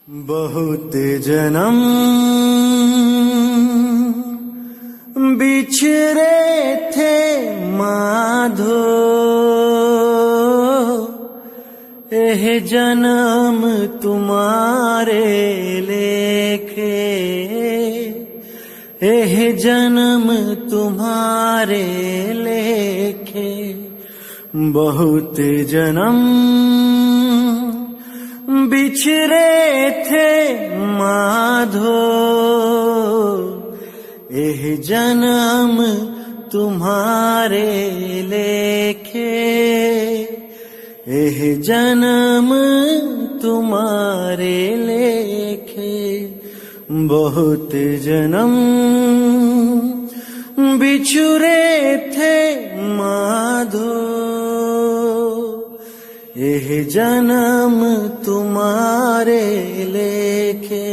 बहुत जन्म बिछड़े थे माधो, एह जन्म तुम्हारे लेखे, एह जन्म तुम्हारे लेखे। बहुत जन्म बिछड़े थे माधो, एह जन्म तुम्हारे लेखे, एह जन्म तुम्हारे लेखे। बहुत जन्म बिछड़े थे माधो, एह जन्म तुम्हारे लेखे,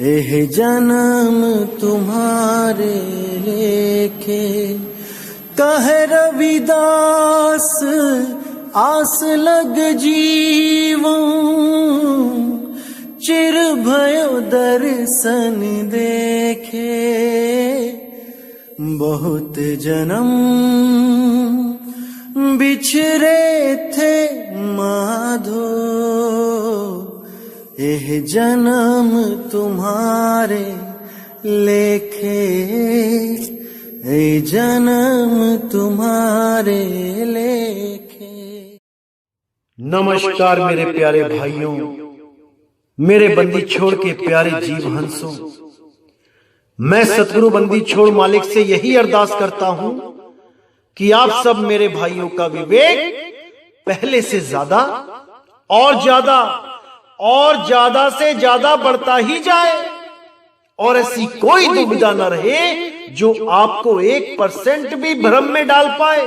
एह जन्म तुम्हारे लेखे। कहे रविदास आस लग जीवों, चिर भयो दर्शन देखे। बहुत जन्म बिछड़े थे माधो, एह जन्म तुम्हारे लेखे, एह जन्म तुम्हारे लेखे। नमस्कार मेरे प्यारे भाइयों, मेरे बंदी छोड़ के प्यारे जीव हंसों। मैं सतगुरु बंदी छोड़ मालिक से यही अरदास करता हूं कि आप सब मेरे भाइयों का विवेक पहले से ज्यादा और ज्यादा और ज्यादा से ज्यादा बढ़ता ही जाए, और ऐसी कोई दुविधा न रहे जो आपको 1% भी भ्रम में डाल पाए।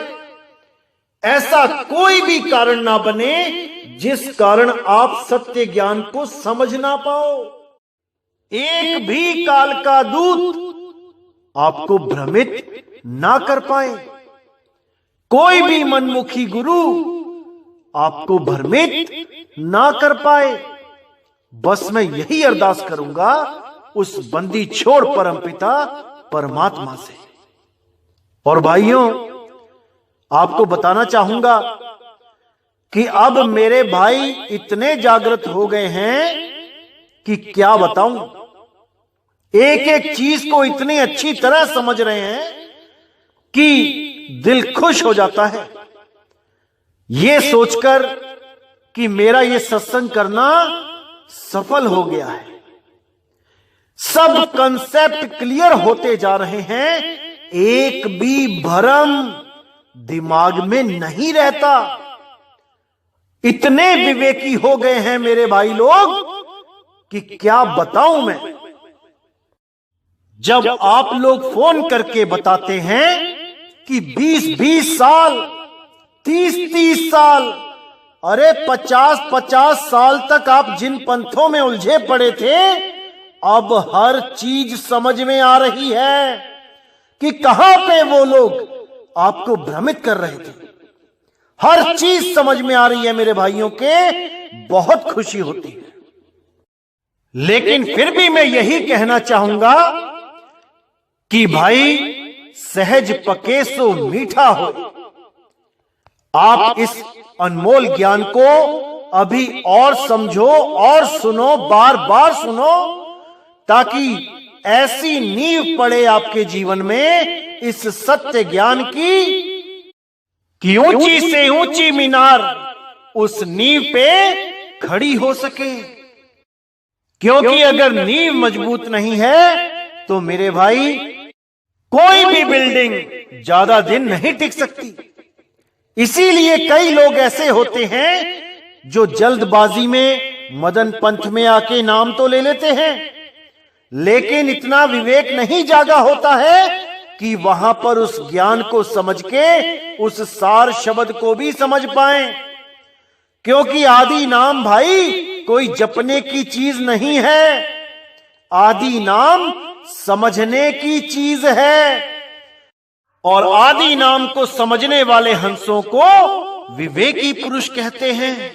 ऐसा कोई भी कारण ना बने जिस कारण आप सत्य ज्ञान को समझ ना पाओ। एक भी काल का दूत आपको भ्रमित ना कर पाए, कोई भी मनमुखी गुरु आपको भ्रमित ना कर पाए। बस मैं यही अरदास करूंगा उस बंदी छोड़ परमपिता परमात्मा से। और भाइयों, आपको बताना चाहूंगा कि अब मेरे भाई इतने जागृत हो गए हैं कि क्या बताऊं। एक एक चीज को इतनी अच्छी तरह समझ रहे हैं कि दिल खुश हो जाता है ये सोचकर कि मेरा ये सत्संग करना सफल हो गया है। सब कंसेप्ट क्लियर होते जा रहे हैं, एक भी भ्रम दिमाग में नहीं रहता। इतने विवेकी हो गए हैं मेरे भाई लोग कि क्या बताऊं मैं। जब आप लोग फोन करके बताते हैं कि 20-20 साल, 30-30 साल, अरे 50-50 साल तक आप जिन पंथों में उलझे पड़े थे, अब हर चीज समझ में आ रही है कि कहां पे वो लोग आपको भ्रमित कर रहे थे। हर चीज समझ में आ रही है मेरे भाइयों के, बहुत खुशी होती है। लेकिन फिर भी मैं यही कहना चाहूंगा कि भाई सहज पके सो मीठा हो। आप इस अनमोल ज्ञान को अभी और समझो और सुनो, बार बार सुनो, ताकि ऐसी नींव पड़े आपके जीवन में इस सत्य ज्ञान की कि ऊंची से ऊंची मीनार उस नींव पे खड़ी हो सके। क्योंकि अगर नींव मजबूत नहीं है तो मेरे भाई कोई भी बिल्डिंग ज्यादा दिन नहीं टिक सकती। इसीलिए कई लोग ऐसे होते हैं जो जल्दबाजी में मदन पंथ में आके नाम तो ले लेते हैं, लेकिन इतना विवेक नहीं जागा होता है कि वहां पर उस ज्ञान को समझ के उस सार शब्द को भी समझ पाएं। क्योंकि आदि नाम भाई कोई जपने की चीज नहीं है, आदि नाम समझने की चीज है। और आदि नाम को समझने वाले हंसों को विवेकी पुरुष कहते हैं।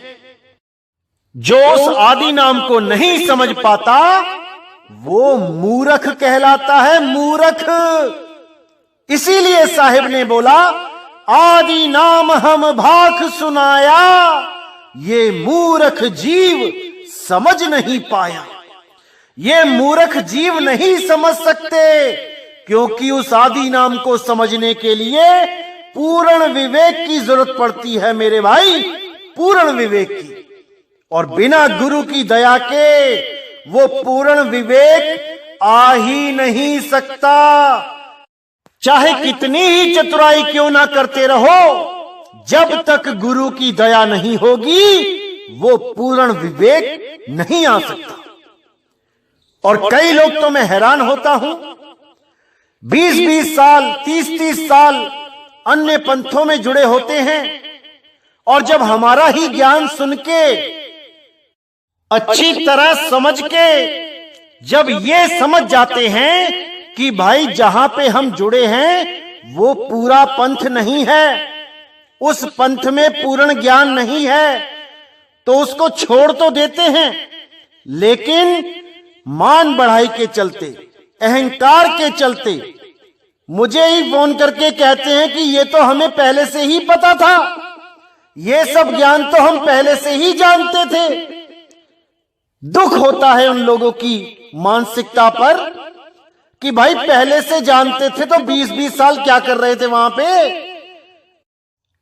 जो उस आदि नाम को नहीं समझ पाता वो मूर्ख कहलाता है, मूर्ख। इसीलिए साहिब ने बोला, आदि नाम हम भाख सुनाया, ये मूर्ख जीव समझ नहीं पाया। ये मूर्ख जीव नहीं समझ सकते, क्योंकि उस आदि नाम को समझने के लिए पूर्ण विवेक की जरूरत पड़ती है मेरे भाई, पूर्ण विवेक की। और बिना गुरु की दया के वो पूर्ण विवेक आ ही नहीं सकता। चाहे कितनी ही चतुराई क्यों ना करते रहो, जब तक गुरु की दया नहीं होगी वो पूर्ण विवेक नहीं आ सकता। और कई लोग तो मैं हैरान होता हूं, 20-20 साल 30-30 साल अन्य पंथों में जुड़े होते हैं, और जब हमारा ही ज्ञान सुन के अच्छी तरह समझ के जब ये समझ जाते हैं कि भाई जहां पे हम जुड़े हैं वो पूरा पंथ नहीं है, उस पंथ में पूर्ण ज्ञान नहीं है, तो उसको छोड़ तो देते हैं, लेकिन मान बढ़ाई के चलते, अहंकार के चलते मुझे ही फोन करके कहते हैं कि ये तो हमें पहले से ही पता था, ये सब ज्ञान तो हम पहले से ही जानते थे। दुख होता है उन लोगों की मानसिकता पर कि भाई पहले से जानते थे तो 20-20 साल क्या कर रहे थे वहां पे।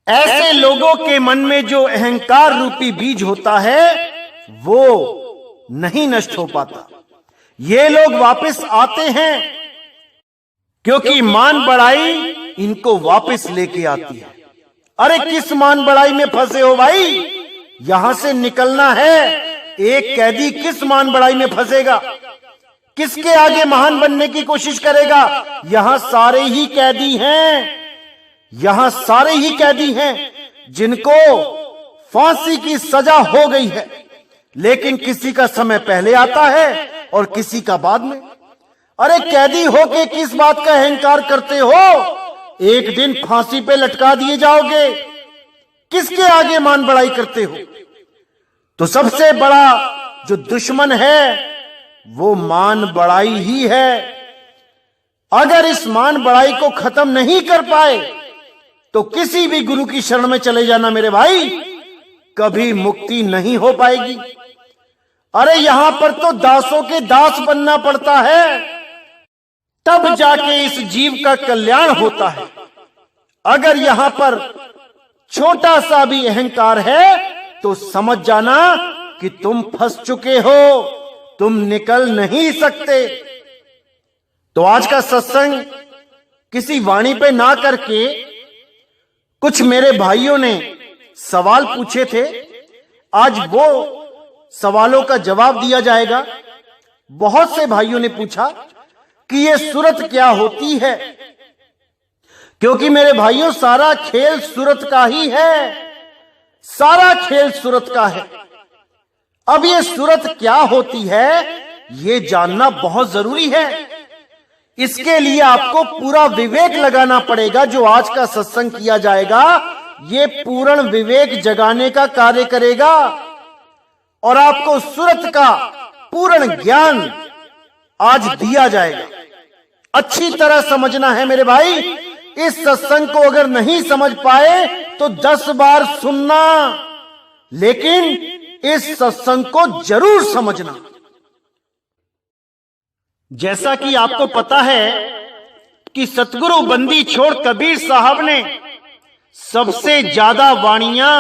ऐसे लोगों के मन में जो अहंकार रूपी बीज होता है वो नहीं नष्ट हो पाता। ये लोग वापस आते हैं क्योंकि मान बढ़ाई इनको वापस लेके आती है। अरे किस मान बढ़ाई में फंसे हो भाई, यहां से निकलना है। एक कैदी किस मान बढ़ाई में फंसेगा, किसके आगे महान बनने की कोशिश करेगा। यहां सारे ही कैदी हैं, यहां सारे ही कैदी हैं जिनको फांसी की सजा हो गई है, लेकिन किसी का समय पहले आता है और किसी का बाद में। अरे कैदी होके किस बात का अहंकार करते हो, एक दिन फांसी पे लटका दिए जाओगे, किसके आगे मान बढ़ाई करते हो। तो सबसे बड़ा जो दुश्मन है वो मान बढ़ाई ही है। अगर इस मान बढ़ाई को खत्म नहीं कर पाए तो किसी भी गुरु की शरण में चले जाना मेरे भाई, कभी मुक्ति नहीं हो पाएगी। अरे यहां पर तो दासों के दास बनना पड़ता है, तब जाके इस जीव का कल्याण होता है। अगर यहां पर छोटा सा भी अहंकार है तो समझ जाना कि तुम फंस चुके हो, तुम निकल नहीं सकते। तो आज का सत्संग किसी वाणी पे ना करके कुछ मेरे भाइयों ने सवाल पूछे थे, आज वो सवालों का जवाब दिया जाएगा। बहुत से भाइयों ने पूछा कि ये सूरत क्या होती है, क्योंकि मेरे भाइयों सारा खेल सूरत का ही है, सारा खेल सूरत का है। अब ये सूरत क्या होती है ये जानना बहुत जरूरी है। इसके लिए आपको पूरा विवेक लगाना पड़ेगा। जो आज का सत्संग किया जाएगा ये पूर्ण विवेक जगाने का कार्य करेगा और आपको सूरत का पूर्ण ज्ञान आज दिया जाएगा। अच्छी तरह समझना है मेरे भाई। इस सत्संग को अगर नहीं समझ पाए तो 10 बार सुनना, लेकिन इस सत्संग को जरूर समझना। जैसा कि आपको पता है कि सतगुरु बंदी छोड़ कबीर साहब ने सबसे ज्यादा वाणियां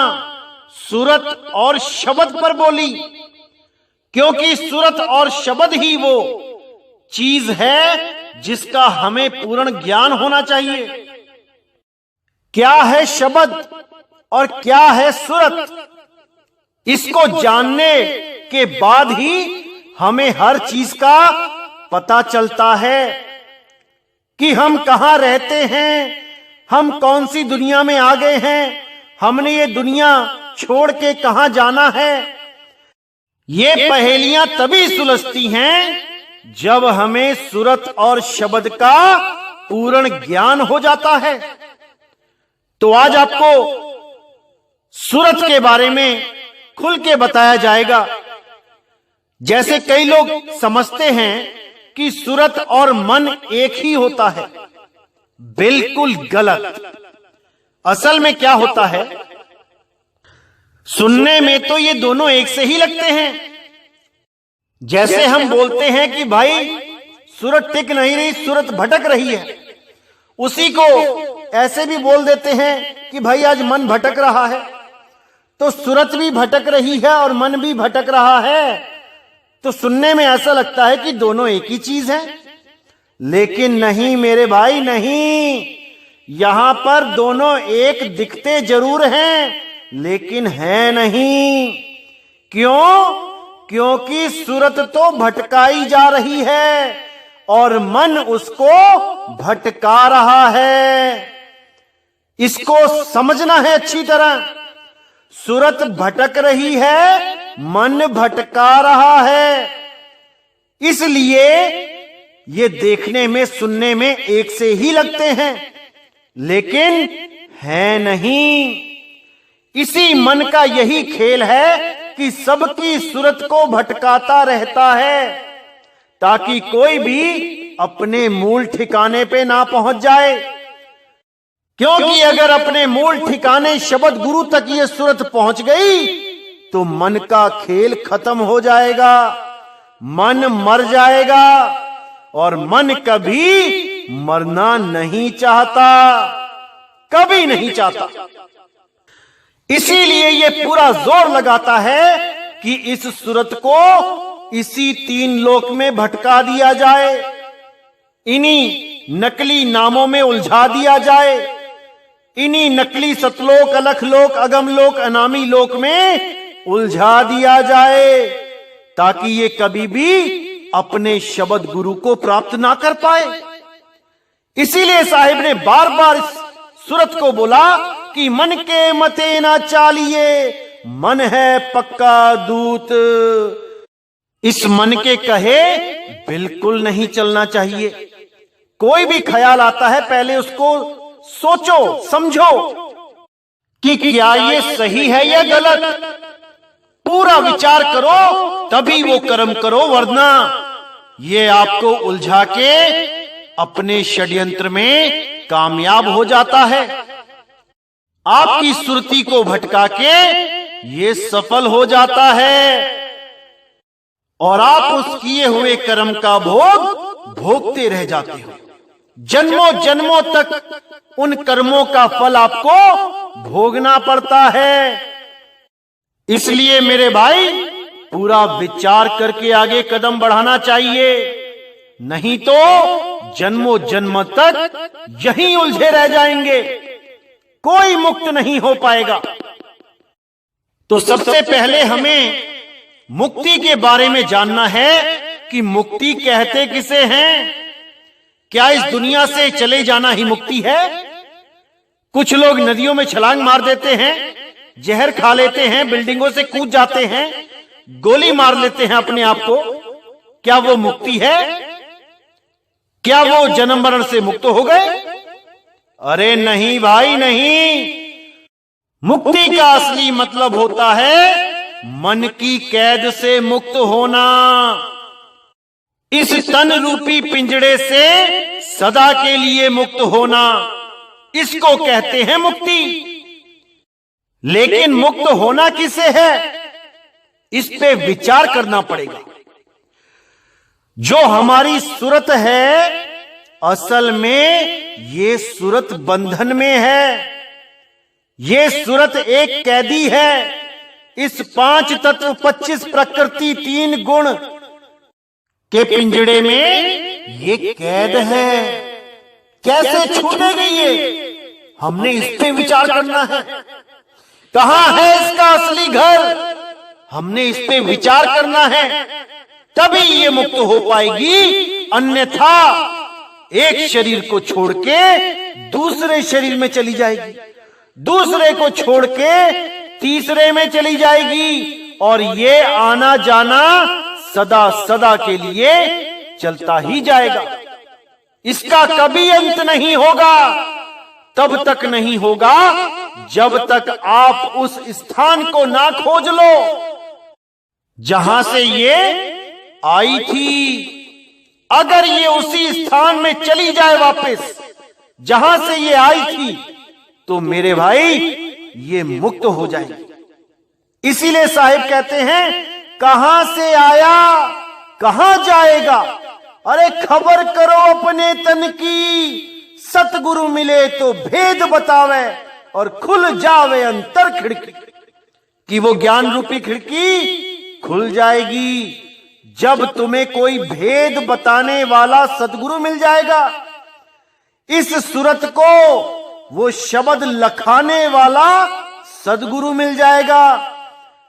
सूरत और शब्द पर बोली, क्योंकि सूरत और शब्द ही वो चीज है जिसका हमें पूर्ण ज्ञान होना चाहिए। क्या है शब्द और क्या है सूरत, इसको जानने के बाद ही हमें हर चीज का पता चलता है कि हम कहां रहते हैं, हम कौन सी दुनिया में आ गए हैं, हमने ये दुनिया छोड़ के कहां जाना है। ये पहेलियां तभी सुलझती हैं जब हमें सूरत और शब्द का पूर्ण ज्ञान हो जाता है। तो आज आपको सूरत के बारे में खुल के बताया जाएगा। जैसे कई लोग समझते हैं कि सूरत और मन एक ही होता है, बिल्कुल गलत। असल में क्या होता है, सुनने में तो ये दोनों एक से ही लगते हैं। जैसे हम बोलते हैं कि भाई सूरत टिक नहीं रही, सूरत भटक रही है, उसी को ऐसे भी बोल देते हैं कि भाई आज मन भटक रहा है। तो सूरत भी भटक रही है और मन भी भटक रहा है, तो सुनने में ऐसा लगता है कि दोनों एक ही चीज है। लेकिन नहीं मेरे भाई, नहीं। यहां पर दोनों एक दिखते जरूर हैं, लेकिन है नहीं। क्यों? क्योंकि सूरत तो भटकाई जा रही है और मन उसको भटका रहा है। इसको समझना है अच्छी तरह। सूरत भटक रही है, मन भटका रहा है। इसलिए ये देखने में सुनने में एक से ही लगते हैं, लेकिन है नहीं। इसी मन का यही खेल है कि सबकी सूरत को भटकाता रहता है, ताकि कोई भी अपने मूल ठिकाने पे ना पहुंच जाए। क्योंकि अगर अपने मूल ठिकाने शब्द गुरु तक ये सूरत पहुंच गई तो मन का खेल खत्म हो जाएगा, मन मर जाएगा, और मन कभी मरना नहीं चाहता, कभी नहीं चाहता। इसीलिए ये पूरा जोर लगाता है कि इस सूरत को इसी तीन लोक में भटका दिया जाए, इन्हीं नकली नामों में उलझा दिया जाए, इन्हीं नकली सतलोक, अलखलोक, अगमलोक, अनामी लोक में उलझा दिया जाए, ताकि ये कभी भी अपने शब्द गुरु को प्राप्त ना कर पाए। इसीलिए साहिब ने बार बार इस सूरत को बोला कि मन के मते ना चालिए, मन है पक्का दूत। इस मन के कहे बिल्कुल नहीं चलना चाहिए। कोई भी ख्याल आता है पहले उसको सोचो, समझो कि क्या ये सही है या गलत। पूरा विचार करो तभी वो कर्म करो, वरना ये आपको उलझा के अपने षड्यंत्र में कामयाब हो जाता है। आपकी सुरती को भटका के ये सफल हो जाता है और आप उस किए हुए कर्म का भोग भोगते रह जाते हो। जन्मों जन्मों तक उन कर्मों का फल आपको भोगना पड़ता है। इसलिए मेरे भाई पूरा विचार करके आगे कदम बढ़ाना चाहिए, नहीं तो जन्मों जन्म तक यहीं उलझे रह जाएंगे, कोई मुक्त नहीं हो पाएगा। तो सबसे पहले हमें मुक्ति के बारे में जानना है कि मुक्ति कहते किसे हैं। क्या इस दुनिया से चले जाना ही मुक्ति है? कुछ लोग नदियों में छलांग मार देते हैं, जहर खा लेते हैं, बिल्डिंगों से कूद जाते हैं, गोली मार लेते हैं अपने आप को। क्या वो मुक्ति है? क्या वो जन्म मरण से मुक्त हो गए? अरे नहीं भाई, नहीं। मुक्ति का असली मतलब होता है मन की कैद से मुक्त होना, इस तन रूपी पिंजड़े से सदा के लिए मुक्त होना, इसको कहते हैं मुक्ति। लेकिन मुक्त होना किसे है, इस पे विचार करना पड़ेगा। जो हमारी सूरत है, असल में ये सूरत बंधन में है। ये सूरत एक कैदी है। इस 5 तत्व, 25 प्रकृति, 3 गुण के पिंजड़े में ये कैद है। कैसे छूटेगी ये, हमने इस पे विचार करना है। कहां है इसका असली घर, हमने इस पे विचार करना है, तभी ये मुक्त हो पाएगी। अन्यथा एक शरीर को छोड़ के दूसरे शरीर में चली जाएगी, दूसरे को छोड़ के तीसरे में चली जाएगी, और ये आना जाना सदा सदा के लिए चलता ही जाएगा। इसका कभी अंत नहीं होगा। तब तक नहीं होगा जब तक आप उस स्थान को ना खोज लो जहां से ये आई थी। अगर ये उसी स्थान में चली जाए वापस जहां से ये आई थी, तो मेरे भाई ये मुक्त हो जाएगी। इसीलिए साहिब कहते हैं, कहां से आया कहां जाएगा, अरे खबर करो अपने तन की। सतगुरु मिले तो भेद बतावे और खुल जावे अंतर खिड़की, कि वो ज्ञान रूपी खिड़की खुल जाएगी जब तुम्हें कोई भेद बताने वाला सतगुरु मिल जाएगा। इस सूरत को वो शब्द लखाने वाला सदगुरु मिल जाएगा,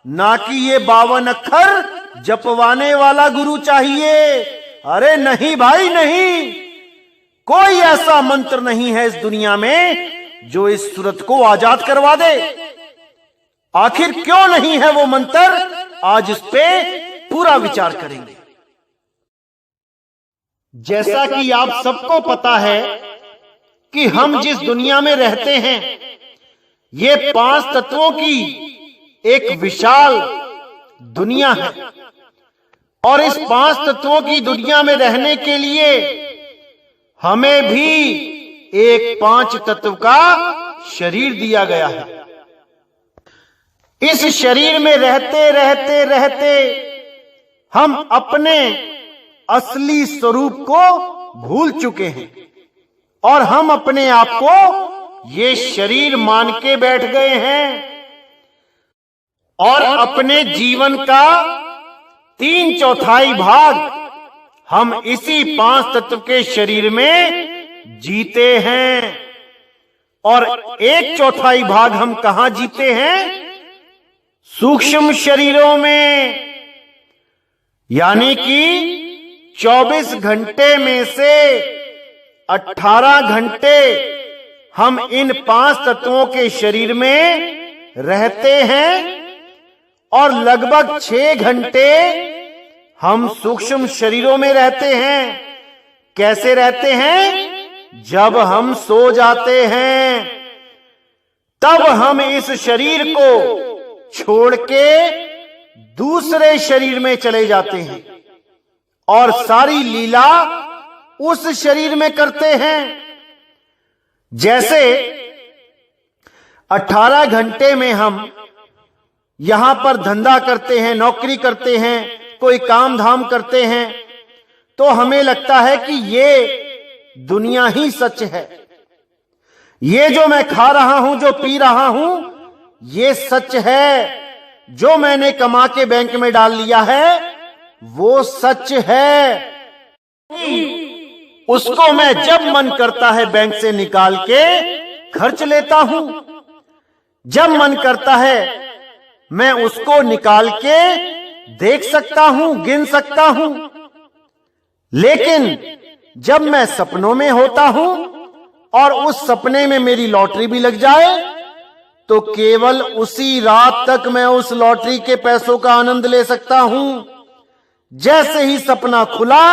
ना कि ये 52 अक्षर जपवाने वाला गुरु चाहिए। अरे नहीं भाई नहीं, कोई ऐसा मंत्र नहीं है इस दुनिया में जो इस सूरत को आजाद करवा दे। आखिर क्यों नहीं है वो मंत्र, आज इस पे पूरा विचार करेंगे। जैसा कि आप सबको पता है कि हम जिस दुनिया में रहते हैं, ये 5 तत्वों की एक विशाल दुनिया है, और इस 5 तत्वों की दुनिया में रहने के लिए हमें भी एक 5 तत्व का शरीर दिया गया है। इस शरीर में रहते रहते रहते हम अपने असली स्वरूप को भूल चुके हैं, और हम अपने आप को ये शरीर मान के बैठ गए हैं, और अपने जीवन का 3/4 भाग हम इसी 5 तत्व के शरीर में जीते हैं, और 1/4 भाग हम कहां जीते हैं, सूक्ष्म शरीरों में। यानी कि 24 घंटे में से 18 घंटे हम इन 5 तत्वों के शरीर में रहते हैं, और लगभग 6 घंटे हम सूक्ष्म शरीरों में रहते हैं। कैसे रहते हैं? जब हम सो जाते हैं तब हम इस शरीर को छोड़ के दूसरे शरीर में चले जाते हैं, और सारी लीला उस शरीर में करते हैं। जैसे 18 घंटे में हम यहां पर धंधा करते हैं, नौकरी करते हैं, कोई काम धाम करते हैं, तो हमें लगता है कि ये दुनिया ही सच है। ये जो मैं खा रहा हूं, जो पी रहा हूं, ये सच है। जो मैंने कमा के बैंक में डाल लिया है वो सच है। उसको मैं जब मन करता है बैंक से निकाल के खर्च लेता हूं, जब मन करता है मैं उसको निकाल के देख सकता हूं, गिन सकता हूं। लेकिन जब मैं सपनों में होता हूं और उस सपने में मेरी लॉटरी भी लग जाए, तो केवल उसी रात तक मैं उस लॉटरी के पैसों का आनंद ले सकता हूं। जैसे ही सपना खुला,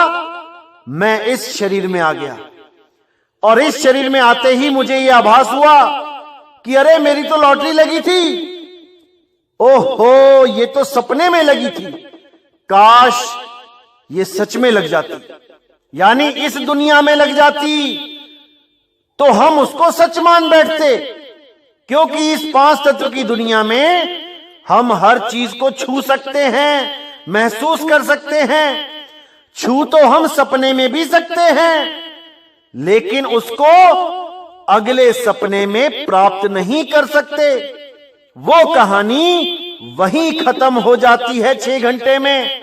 मैं इस शरीर में आ गया, और इस शरीर में आते ही मुझे यह आभास हुआ कि अरे मेरी तो लॉटरी लगी थी, ओहो ये तो सपने में लगी थी, काश ये सच में लग जाती, यानी इस दुनिया में लग जाती, तो हम उसको सच मान बैठते। क्योंकि इस 5 तत्व की दुनिया में हम हर चीज को छू सकते हैं, महसूस कर सकते हैं। छू तो हम सपने में भी सकते हैं, लेकिन उसको अगले सपने में प्राप्त नहीं कर सकते। वो कहानी वहीं खत्म हो जाती है 6 घंटे में।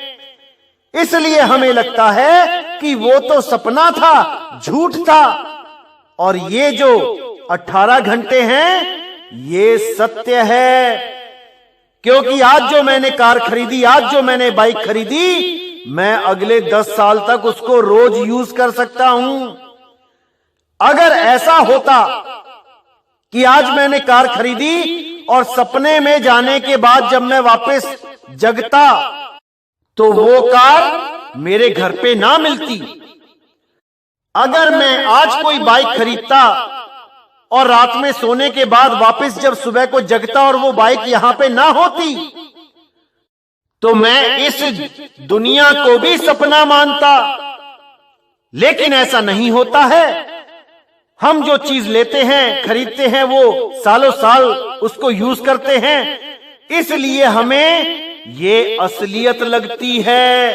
इसलिए हमें लगता है कि वो तो सपना था, झूठ था, और ये जो 18 घंटे हैं ये सत्य है। क्योंकि आज जो मैंने कार खरीदी, आज जो मैंने बाइक खरीदी, मैं अगले 10 साल तक उसको रोज यूज कर सकता हूं। अगर ऐसा होता कि आज मैंने कार खरीदी और सपने में जाने के बाद जब मैं वापस जगता तो वो कार मेरे घर पे ना मिलती। अगर मैं आज कोई बाइक खरीदता और रात में सोने के बाद वापस जब सुबह को जगता और वो बाइक यहां पे ना होती, तो मैं इस दुनिया को भी सपना मानता। लेकिन ऐसा नहीं होता है। हम जो चीज लेते हैं, खरीदते हैं, वो सालों साल उसको यूज करते हैं, इसलिए हमें ये असलियत लगती है,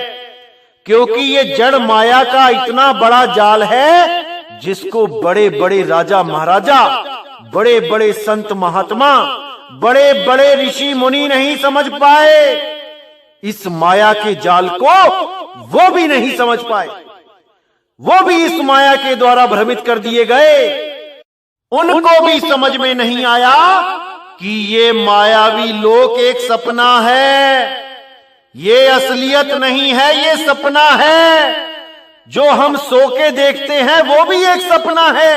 क्योंकि ये जड़ माया का इतना बड़ा जाल है जिसको बड़े बड़े राजा महाराजा, बड़े बड़े संत महात्मा, बड़े बड़े ऋषि मुनि नहीं समझ पाए। इस माया के जाल को वो भी नहीं समझ पाए, वो भी इस माया के द्वारा भ्रमित कर दिए गए। उनको भी समझ में नहीं आया कि ये मायावी लोक एक सपना है, ये असलियत नहीं है, ये सपना है। जो हम सो के देखते हैं वो भी एक सपना है,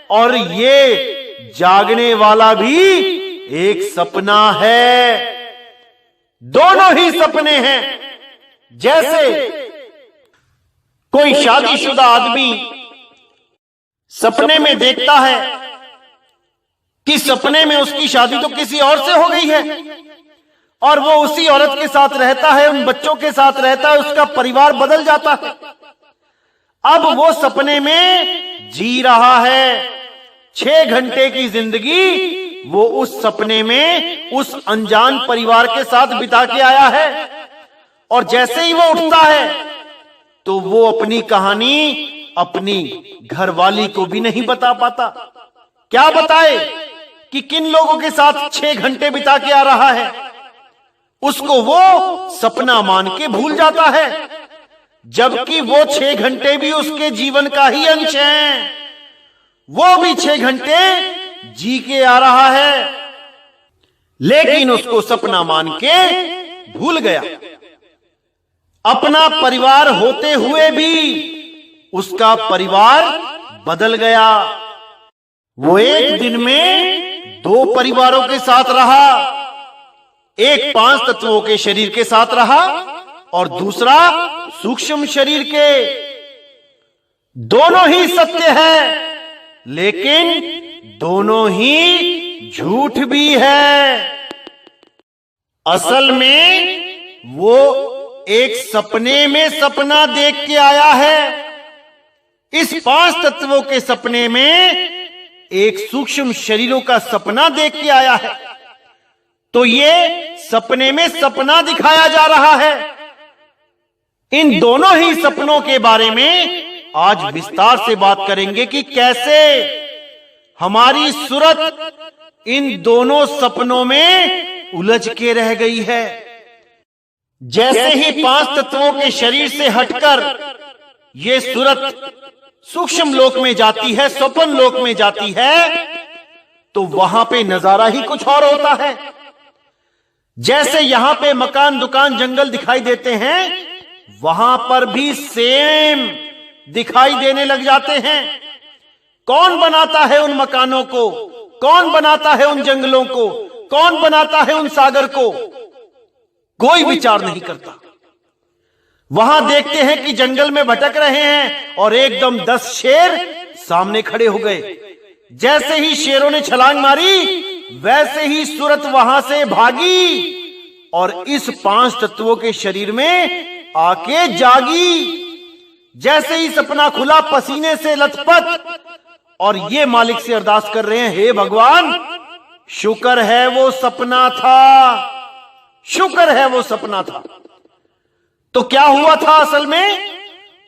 और ये जागने वाला भी एक सपना है। दोनों ही सपने हैं। जैसे कोई शादीशुदा आदमी सपने में देखता है कि सपने में उसकी शादी तो किसी और से हो गई है, और वो उसी औरत के साथ रहता है, उन बच्चों के साथ रहता है, उसका परिवार बदल जाता है। अब वो सपने में जी रहा है। 6 घंटे की जिंदगी वो उस सपने में उस अनजान परिवार के साथ बिता के आया है, और जैसे ही वो उठता है तो वो अपनी कहानी अपनी घरवाली को भी नहीं बता पाता। क्या बताए कि किन लोगों के साथ 6 घंटे बिता के आ रहा है। उसको वो सपना मान के भूल जाता है, जबकि वो 6 घंटे भी उसके जीवन का ही अंश है। वो भी 6 घंटे जी के आ रहा है, लेकिन उसको सपना मान के भूल गया। अपना परिवार होते हुए भी उसका परिवार बदल गया। वो एक दिन में 2 परिवारों के साथ रहा। एक 5 तत्वों के शरीर के साथ रहा और दूसरा सूक्ष्म शरीर के। दोनों ही सत्य है, लेकिन दोनों ही झूठ भी है। असल में वो एक सपने में सपना देख के आया है। इस 5 तत्वों के सपने में एक सूक्ष्म शरीरों का सपना देख के आया है। तो ये सपने में सपना दिखाया जा रहा है। इन दोनों ही सपनों के बारे में आज विस्तार से बात करेंगे कि कैसे हमारी सूरत इन दोनों सपनों में उलझ के रह गई है। जैसे ही 5 तत्वों के शरीर से हटकर ये सूरत सूक्ष्म लोक में जाती है, स्वप्न लोक में जाती है, तो वहां पे नजारा ही कुछ और होता है। जैसे यहां पे मकान, दुकान, जंगल दिखाई देते हैं, वहां पर भी सेम दिखाई देने लग जाते हैं। कौन बनाता है उन मकानों को? कौन बनाता है उन जंगलों को? कौन बनाता है उन सागर को? कोई विचार नहीं करता। वहां देखते हैं कि जंगल में भटक रहे हैं और एकदम 10 शेर सामने खड़े हो गए। जैसे ही शेरों ने छलांग मारी, वैसे ही सूरत वहां से भागी और इस 5 तत्वों के शरीर में आके जागी। जैसे ही सपना खुला, पसीने से लथपथ, और ये मालिक से अरदास कर रहे हैं, हे भगवान, शुक्र है वो सपना था, शुक्र है वो सपना था। तो क्या हुआ था असल में?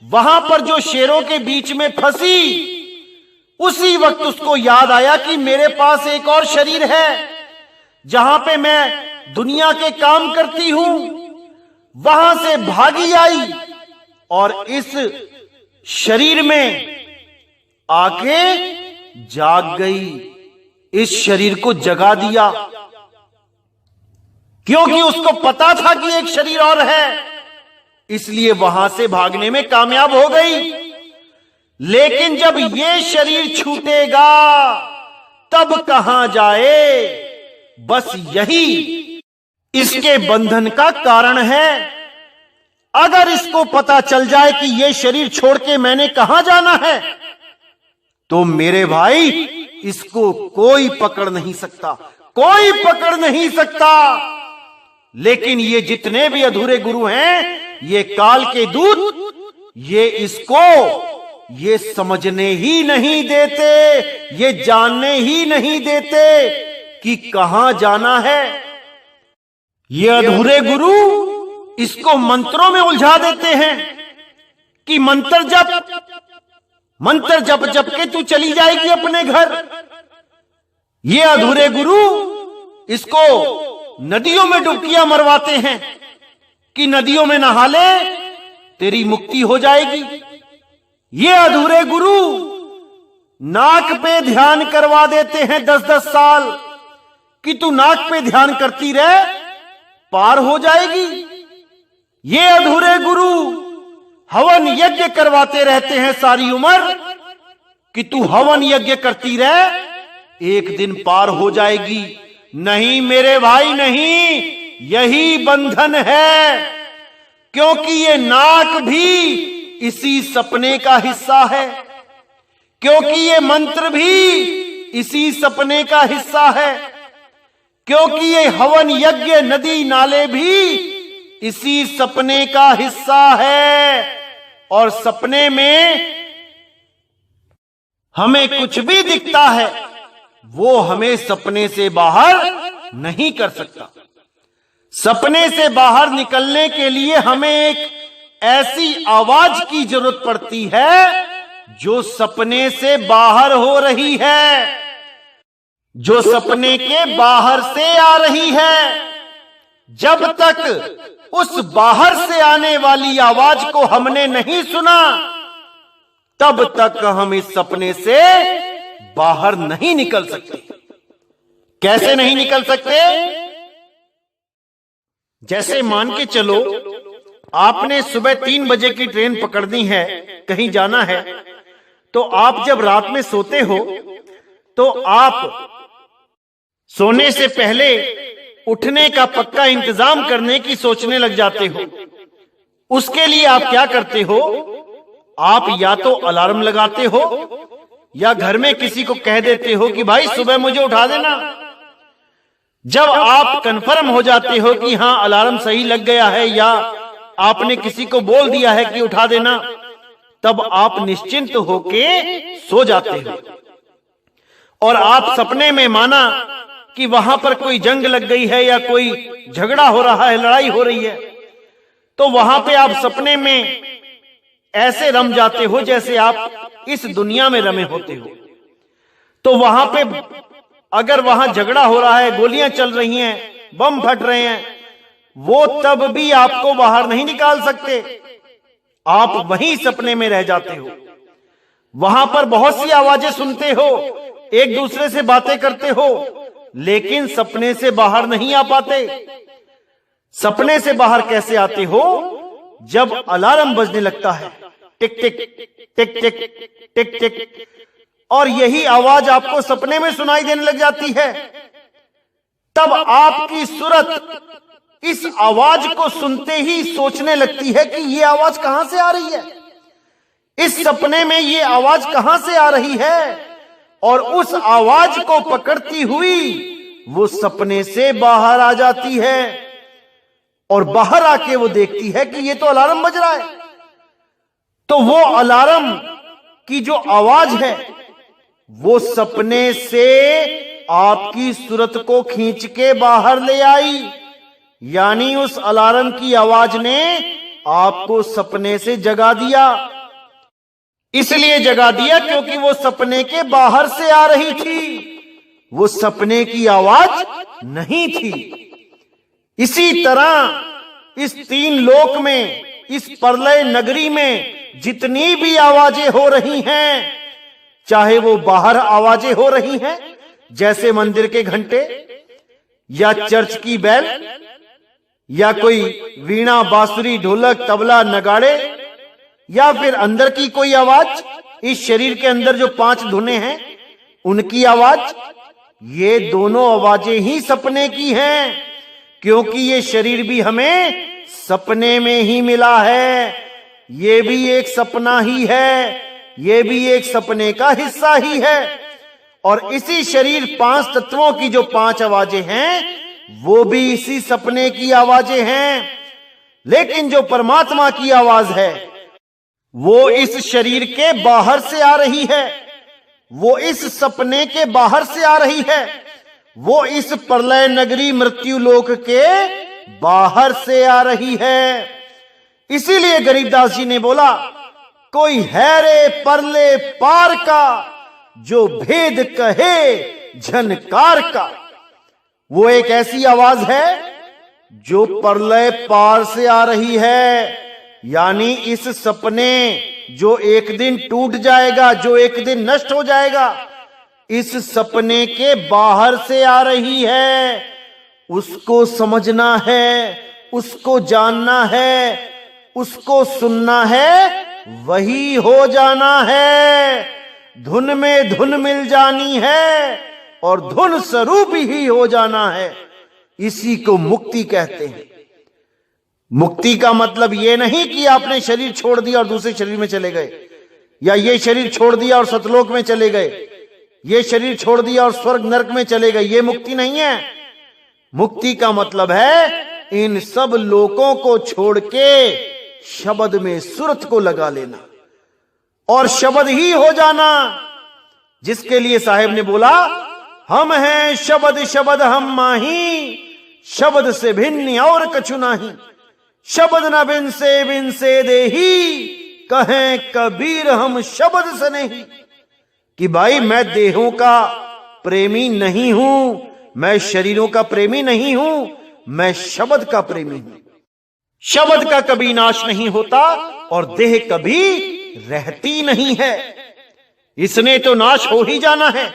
वहां पर जो शेरों के बीच में फंसी, उसी वक्त उसको याद आया कि मेरे पास एक और शरीर है जहां पे मैं दुनिया के काम करती हूं। वहां से भागी आई और इस शरीर में आके जाग गई। इस शरीर को जगा दिया, क्योंकि उसको पता था कि एक शरीर और है, इसलिए वहां से भागने में कामयाब हो गई। लेकिन जब ये शरीर छूटेगा तब कहां जाए? बस यही इसके बंधन का कारण है। अगर इसको पता चल जाए कि ये शरीर छोड़ के मैंने कहां जाना है, तो मेरे भाई इसको कोई पकड़ नहीं सकता, कोई पकड़ नहीं सकता। लेकिन ये जितने भी अधूरे गुरु हैं, ये काल के दूत, ये इसको ये समझने ही नहीं देते, ये जानने ही नहीं देते कि कहां जाना है। ये अधूरे गुरु इसको मंत्रों में उलझा देते हैं कि मंत्र जप के तू चली जाएगी अपने घर। ये अधूरे गुरु इसको नदियों में डुबकियां मरवाते हैं कि नदियों में नहा ले, तेरी मुक्ति हो जाएगी। ये अधूरे गुरु नाक पे ध्यान करवा देते हैं 10-10 साल कि तू नाक पे ध्यान करती रहे, पार हो जाएगी। ये अधूरे गुरु हवन यज्ञ करवाते रहते हैं सारी उम्र कि तू हवन यज्ञ करती रहे, एक दिन पार हो जाएगी। नहीं मेरे भाई, नहीं, यही बंधन है, क्योंकि ये नाक भी इसी सपने का हिस्सा है, क्योंकि ये मंत्र भी इसी सपने का हिस्सा है, क्योंकि ये हवन यज्ञ नदी नाले भी इसी सपने का हिस्सा है। और सपने में हमें कुछ भी दिखता है, वो हमें सपने से बाहर नहीं कर सकता। सपने से बाहर निकलने के लिए हमें एक ऐसी आवाज की जरूरत पड़ती है जो सपने से बाहर हो रही है, जो सपने के बाहर से आ रही है। जब तक उस बाहर से आने वाली आवाज को हमने नहीं सुना, तब तक हम इस सपने से बाहर नहीं निकल सकते। कैसे नहीं निकल सकते? जैसे मान के चलो, आपने सुबह 3 बजे की ट्रेन पकड़नी है, कहीं जाना है, तो आप जब रात में सोते हो तो आप सोने से पहले उठने का पक्का इंतजाम करने की सोचने लग जाते हो। उसके लिए आप क्या करते हो? आप या तो अलार्म लगाते हो या घर में किसी को कह देते हो कि भाई सुबह मुझे उठा देना। जब आप कंफर्म हो जाते हो कि हां अलार्म सही लग गया है या आपने किसी को बोल दिया है कि उठा देना, तब आप निश्चिंत होके सो जाते हो। और आप सपने में माना कि वहां पर कोई जंग लग गई है या कोई झगड़ा हो रहा है, लड़ाई हो रही है, तो वहां पे आप सपने में ऐसे रम जाते हो जैसे आप इस दुनिया में रमे होते हो। तो वहां पे अगर वहां झगड़ा हो रहा है, गोलियां चल रही हैं, बम फट रहे हैं, वो तब भी आपको बाहर नहीं निकाल सकते। आप वहीं सपने में रह जाते हो। वहां पर बहुत सी आवाजें सुनते हो, एक दूसरे से बातें करते हो, लेकिन सपने से बाहर नहीं आ पाते। सपने से बाहर कैसे आते हो? जब अलार्म बजने लगता है, टिक टिक टिक टिक टिक टिक, और यही आवाज आपको सपने में सुनाई देने लग जाती है, तब आपकी सूरत इस आवाज को सुनते ही सोचने लगती है कि ये आवाज कहां से आ रही है, इस सपने में ये आवाज कहां से आ रही है। और उस आवाज को पकड़ती हुई वो सपने से बाहर आ जाती है और बाहर आके वो देखती है कि ये तो अलार्म बज रहा है। तो वो अलार्म की जो आवाज है वो सपने से आपकी सूरत को खींच के बाहर ले आई, यानी उस अलार्म की आवाज ने आपको सपने से जगा दिया। इसलिए जगा दिया क्योंकि वो सपने के बाहर से आ रही थी, वो सपने की आवाज नहीं थी। इसी तरह इस 3 लोक में, इस प्रलय नगरी में जितनी भी आवाजें हो रही हैं, चाहे वो बाहर आवाजें हो रही हैं जैसे मंदिर के घंटे या चर्च की बेल या कोई वीणा, बांसुरी, ढोलक, तबला, नगाड़े, या फिर अंदर की कोई आवाज, इस शरीर के अंदर जो 5 धुनें हैं उनकी आवाज, ये दोनों आवाजें ही सपने की हैं, क्योंकि ये शरीर भी हमें सपने में ही मिला है। ये भी एक सपना ही है, ये भी एक सपने का हिस्सा ही है। और इसी शरीर 5 तत्वों की जो 5 आवाजें हैं वो भी इसी सपने की आवाजें हैं। लेकिन जो परमात्मा की आवाज है वो इस शरीर के बाहर से आ रही है, वो इस सपने के बाहर से आ रही है, वो इस प्रलय नगरी मृत्यु लोक के बाहर से आ रही है। इसीलिए गरीबदास जी ने बोला, कोई है रे परले पार का जो भेद कहे झनकार का। वो एक ऐसी आवाज है जो प्रलय पार से आ रही है, यानी इस सपने जो एक दिन टूट जाएगा, जो एक दिन नष्ट हो जाएगा, इस सपने के बाहर से आ रही है। उसको समझना है, उसको जानना है, उसको सुनना है, वही हो जाना है। धुन में धुन मिल जानी है और धुन स्वरूप ही हो जाना है। इसी को मुक्ति कहते हैं। मुक्ति का मतलब यह नहीं कि आपने शरीर छोड़ दिया और दूसरे शरीर में चले गए, या ये शरीर छोड़ दिया और सतलोक में चले गए, ये शरीर छोड़ दिया और स्वर्ग नरक में चले गए। ये मुक्ति नहीं है। मुक्ति का मतलब है इन सब लोकों को छोड़ के शब्द में सुरत को लगा लेना और शब्द ही हो जाना। जिसके लिए साहेब ने बोला, हम हैं शब्द शब्द हम माही, शब्द से भिन्न और कछु नाही, शब्द न बिन से देही, कहें कबीर हम शब्द से नहीं। कि भाई मैं देहों का प्रेमी नहीं हूं, मैं शरीरों का प्रेमी नहीं हूं, मैं शब्द का प्रेमी हूं। शब्द का कभी नाश नहीं होता और देह कभी रहती नहीं है, इसने तो नाश हो ही जाना है।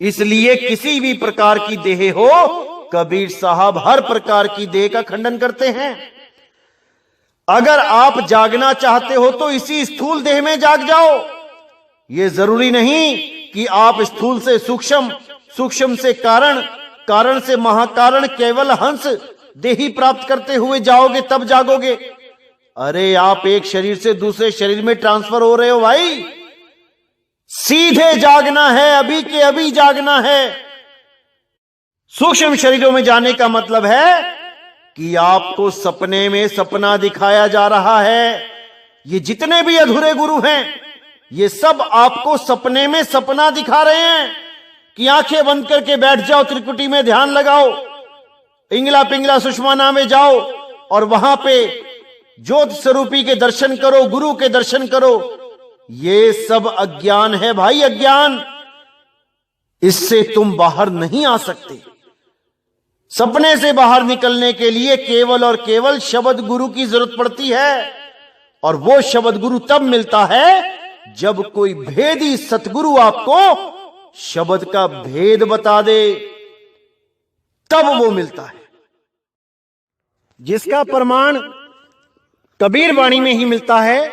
इसलिए किसी भी प्रकार की देह हो, कबीर साहब हर प्रकार की देह का खंडन करते हैं। अगर आप जागना चाहते हो तो इसी स्थूल देह में जाग जाओ। यह जरूरी नहीं कि आप स्थूल से सूक्ष्म, सूक्ष्म से कारण, कारण से महाकारण, केवल हंस देही प्राप्त करते हुए जाओगे तब जागोगे। अरे आप एक शरीर से दूसरे शरीर में ट्रांसफर हो रहे हो भाई। सीधे जागना है, अभी के अभी जागना है। सूक्ष्म शरीरों में जाने का मतलब है कि आपको सपने में सपना दिखाया जा रहा है। ये जितने भी अधूरे गुरु हैं, ये सब आपको सपने में सपना दिखा रहे हैं कि आंखें बंद करके बैठ जाओ, त्रिकुटी में ध्यान लगाओ, इंगला पिंगला सुषमाना में जाओ और वहां पे ज्योत स्वरूपी के दर्शन करो, गुरु के दर्शन करो। ये सब अज्ञान है भाई, अज्ञान। इससे तुम बाहर नहीं आ सकते। सपने से बाहर निकलने के लिए केवल और केवल शब्द गुरु की जरूरत पड़ती है, और वो शब्द गुरु तब मिलता है जब कोई भेदी सतगुरु आपको शब्द का भेद बता दे, तब वो मिलता है। जिसका प्रमाण कबीर वाणी में ही मिलता है,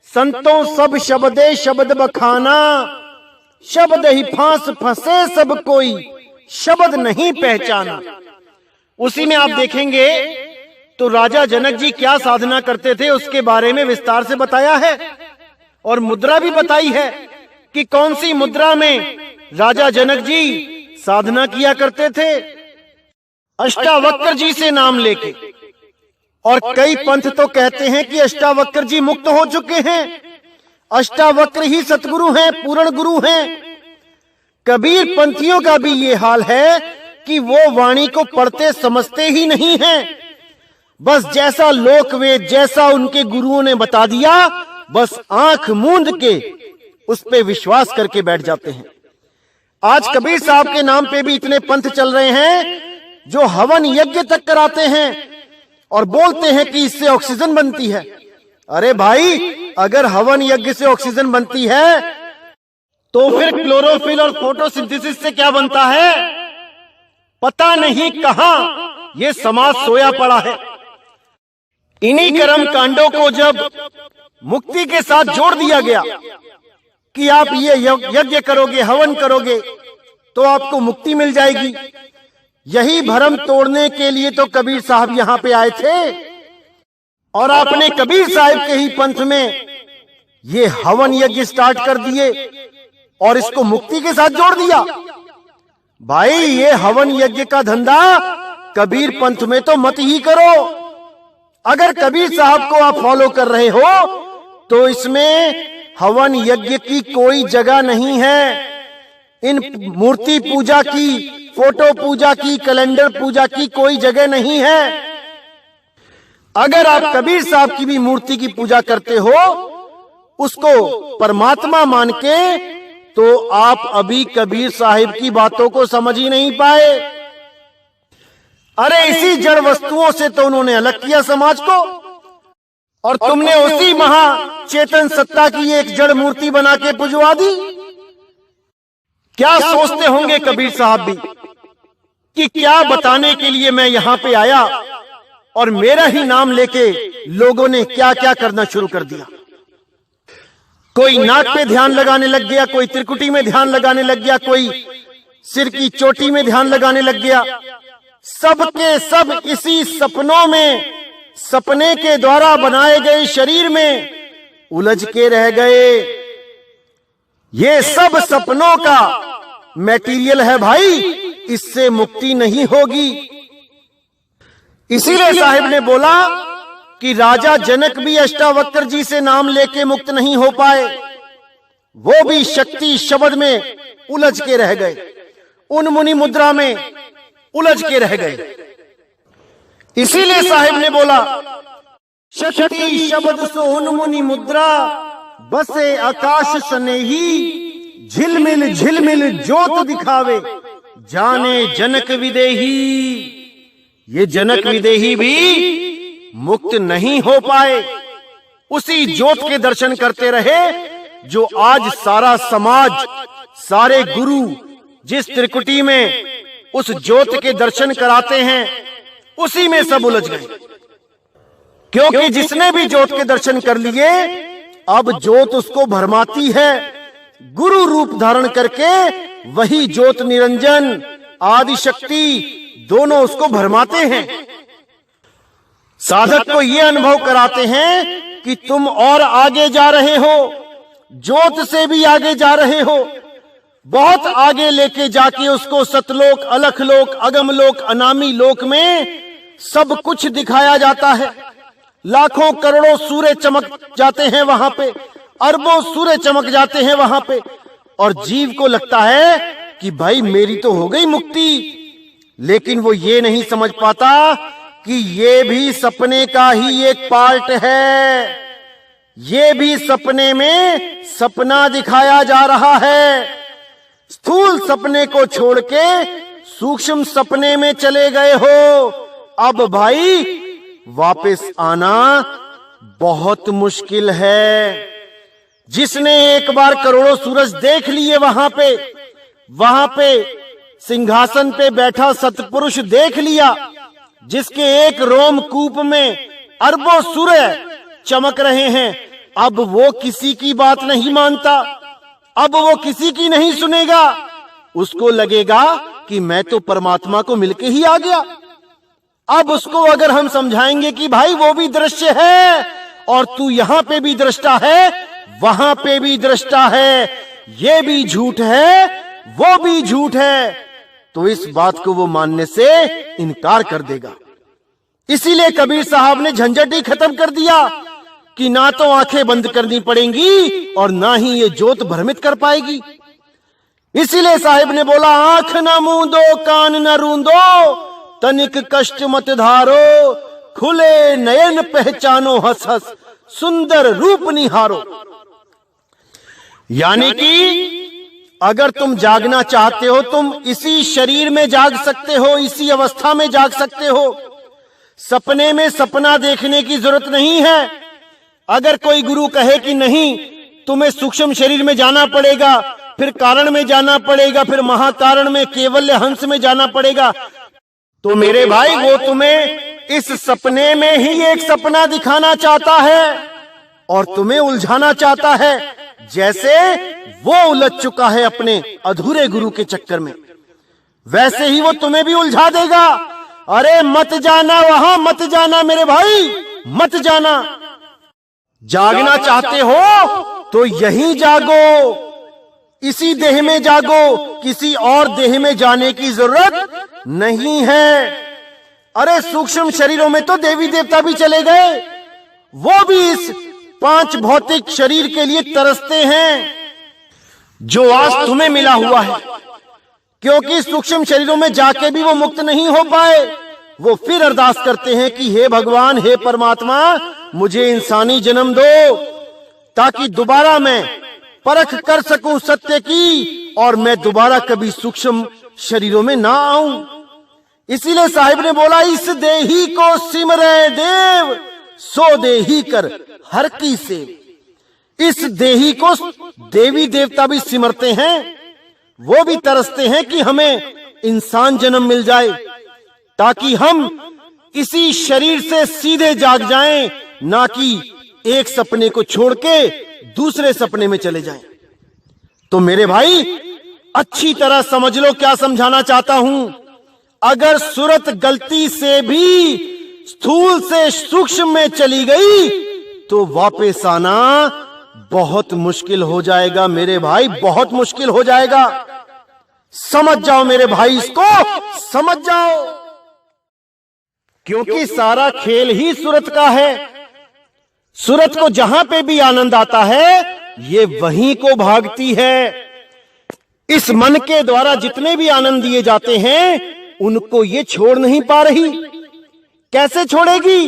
संतों सब शब्दे शब्द बखाना, शब्द ही फांस फंसे सब कोई, शब्द नहीं पहचाना। उसी में आप देखेंगे तो राजा जनक जी क्या साधना करते थे उसके बारे में विस्तार से बताया है, और मुद्रा भी बताई है कि कौन सी मुद्रा में राजा जनक जी साधना किया करते थे। अष्टावक्र जी से नाम लेके, और कई पंथ तो कहते हैं कि अष्टावक्र जी मुक्त हो चुके हैं, अष्टावक्र ही सतगुरु हैं, पूर्ण गुरु हैं। कबीर पंथियों का भी ये हाल है कि वो वाणी को पढ़ते समझते ही नहीं हैं। बस जैसा लोकवेद, जैसा उनके गुरुओं ने बता दिया, बस आंख मूंद के उस पे विश्वास करके बैठ जाते हैं। आज कबीर साहब के नाम पे भी इतने पंथ चल रहे हैं जो हवन यज्ञ तक कराते हैं और बोलते हैं कि इससे ऑक्सीजन बनती है। अरे भाई, अगर हवन यज्ञ से ऑक्सीजन बनती है तो फिर क्लोरोफिल और फोटोसिंथेसिस से क्या बनता है? पता नहीं कहां ये समाज सोया पड़ा है। इन्हीं कर्म कांडों को जब मुक्ति के साथ जोड़ दिया गया कि आप ये यज्ञ करोगे, हवन करोगे तो आपको मुक्ति मिल जाएगी, यही भ्रम तोड़ने के लिए तो कबीर साहब यहां पे आए थे। और आपने कबीर साहब के ही पंथ में ये हवन यज्ञ स्टार्ट कर दिए। और इसको मुक्ति के साथ जोड़ दिया। भाई ये हवन यज्ञ का धंधा कबीर पंथ में तो मत ही करो। अगर कबीर साहब को आप फॉलो कर रहे हो तो इसमें हवन यज्ञ की कोई जगह नहीं है। इन मूर्ति पूजा की, फोटो पूजा की, कैलेंडर पूजा की कोई जगह नहीं है। अगर आप कबीर साहब की भी मूर्ति की पूजा करते हो, उसको परमात्मा मान के, तो आप अभी कबीर साहिब की बातों को समझ ही नहीं पाए। अरे इसी जड़ वस्तुओं से तो उन्होंने अलग किया समाज को, और तुमने उसी महाचेतन सत्ता की एक जड़ मूर्ति बना के पुजवा दी। क्या सोचते होंगे कबीर साहब भी कि क्या बताने के लिए मैं यहां पे आया, और मेरा ही नाम लेके लोगों ने क्या क्या करना शुरू कर दिया। कोई नाक पे ध्यान लगाने लग गया, कोई त्रिकुटी में ध्यान लगाने लग गया, कोई सिर की चोटी में ध्यान लगाने लग गया। सबके सब इसी सपनों में, सपने के द्वारा बनाए गए शरीर में उलझ के रह गए। ये सब सपनों का मैटीरियल है भाई, इससे मुक्ति नहीं होगी। इसीलिए साहिब ने बोला कि राजा जनक भी अष्टावक्र जी से नाम लेके मुक्त नहीं हो पाए, वो भी शक्ति शब्द में उलझ के रह गए, उन मुनि मुद्रा में उलझ के रह गए। इसीलिए साहिब ने बोला, शक्ति शब्द सो उन मुनि मुद्रा, बसे आकाश स्नेही, झिलमिल झिलमिल ज्योत दिखावे, जाने जनक विदेही। ये जनक विदेही भी मुक्त नहीं हो पाए, उसी ज्योत के दर्शन करते रहे जो आज सारा समाज, सारे गुरु जिस त्रिकुटी में उस ज्योत के दर्शन कराते हैं, उसी में सब उलझ गए। क्योंकि जिसने भी ज्योत के दर्शन कर लिए, अब ज्योत उसको भरमाती है। गुरु रूप धारण करके वही ज्योत निरंजन, आदि शक्ति दोनों उसको भरमाते हैं। साधक को यह अनुभव कराते हैं कि तुम और आगे जा रहे हो, ज्योत से भी आगे जा रहे हो, बहुत आगे लेके जाके उसको सतलोक, अलखलोक, अगमलोक, अनामी लोक में सब कुछ दिखाया जाता है। लाखों करोड़ों सूर्य चमक जाते हैं वहां पे, अरबों सूर्य चमक जाते हैं वहां पे, और जीव को लगता है कि भाई मेरी तो हो गई मुक्ति। लेकिन वो ये नहीं समझ पाता कि ये भी सपने का ही एक पार्ट है। ये भी सपने में सपना दिखाया जा रहा है। स्थूल सपने को छोड़ के सूक्ष्म सपने में चले गए हो। अब भाई वापस आना बहुत मुश्किल है। जिसने एक बार करोड़ों सूरज देख लिए वहां पे सिंहासन पे बैठा सतपुरुष देख लिया, जिसके एक रोमकूप में अरबों सूर्य चमक रहे हैं, अब वो किसी की बात नहीं मानता, अब वो किसी की नहीं सुनेगा। उसको लगेगा कि मैं तो परमात्मा को मिलके ही आ गया। अब उसको अगर हम समझाएंगे कि भाई वो भी दृश्य है और तू यहां पे भी दृष्टा है, वहां पे भी दृष्टा है, ये भी झूठ है, वो भी झूठ है, तो इस बात को वो मानने से इनकार कर देगा। इसीलिए कबीर साहब ने झंझट ही खत्म कर दिया कि ना तो आंखें बंद करनी पड़ेंगी और ना ही ये ज्योत भ्रमित कर पाएगी। इसीलिए साहिब ने बोला, आंख न मूंदो, कान न रूंदो, तनिक कष्ट मत धारो, खुले नयन पहचानो, हंस हंस सुंदर रूप निहारो। यानी कि अगर तुम जागना चाहते हो, तुम इसी शरीर में जाग सकते हो, इसी अवस्था में जाग सकते हो। सपने में सपना देखने की जरूरत नहीं है। अगर कोई गुरु कहे कि नहीं, तुम्हें सूक्ष्म शरीर में जाना पड़ेगा, फिर कारण में जाना पड़ेगा, फिर महाकारण में केवल्य हंस में जाना पड़ेगा, तो मेरे भाई वो तुम्हें इस सपने में ही एक सपना दिखाना चाहता है और तुम्हें उलझाना चाहता है, जैसे वो उलझ चुका है अपने अधूरे गुरु के चक्कर में, वैसे ही वो तुम्हें भी उलझा देगा। अरे मत जाना वहां, मत जाना मेरे भाई, मत जाना। जागना चाहते हो तो यहीं जागो, इसी देह में जागो, किसी और देह में जाने की जरूरत नहीं है। अरे सूक्ष्म शरीरों में तो देवी देवता भी चले गए, वो भी इस 5 भौतिक शरीर के लिए तरसते हैं जो आज तुम्हें मिला हुआ है, क्योंकि सूक्ष्म शरीरों में जाके भी वो मुक्त नहीं हो पाए। वो फिर अरदास करते हैं कि हे भगवान, हे परमात्मा, मुझे इंसानी जन्म दो ताकि दोबारा मैं परख कर सकूं सत्य की और मैं दोबारा कभी सूक्ष्म शरीरों में ना आऊं। इसीलिए साहिब ने बोला, इस देही को सिमरे देव, सो देही कर हर की सेव। इस देही को देवी देवता भी सिमरते हैं, वो भी तरसते हैं कि हमें इंसान जन्म मिल जाए ताकि हम इसी शरीर से सीधे जाग जाएं, ना कि एक सपने को छोड़ के दूसरे सपने में चले जाएं। तो मेरे भाई अच्छी तरह समझ लो क्या समझाना चाहता हूं। अगर सूरत गलती से भी स्थूल से सूक्ष्म में चली गई तो वापस आना बहुत मुश्किल हो जाएगा मेरे भाई, बहुत मुश्किल हो जाएगा। समझ जाओ मेरे भाई, इसको समझ जाओ, क्योंकि सारा खेल ही सूरत का है। सूरत को जहां पे भी आनंद आता है ये वहीं को भागती है। इस मन के द्वारा जितने भी आनंद दिए जाते हैं उनको ये छोड़ नहीं पा रही। कैसे छोड़ेगी?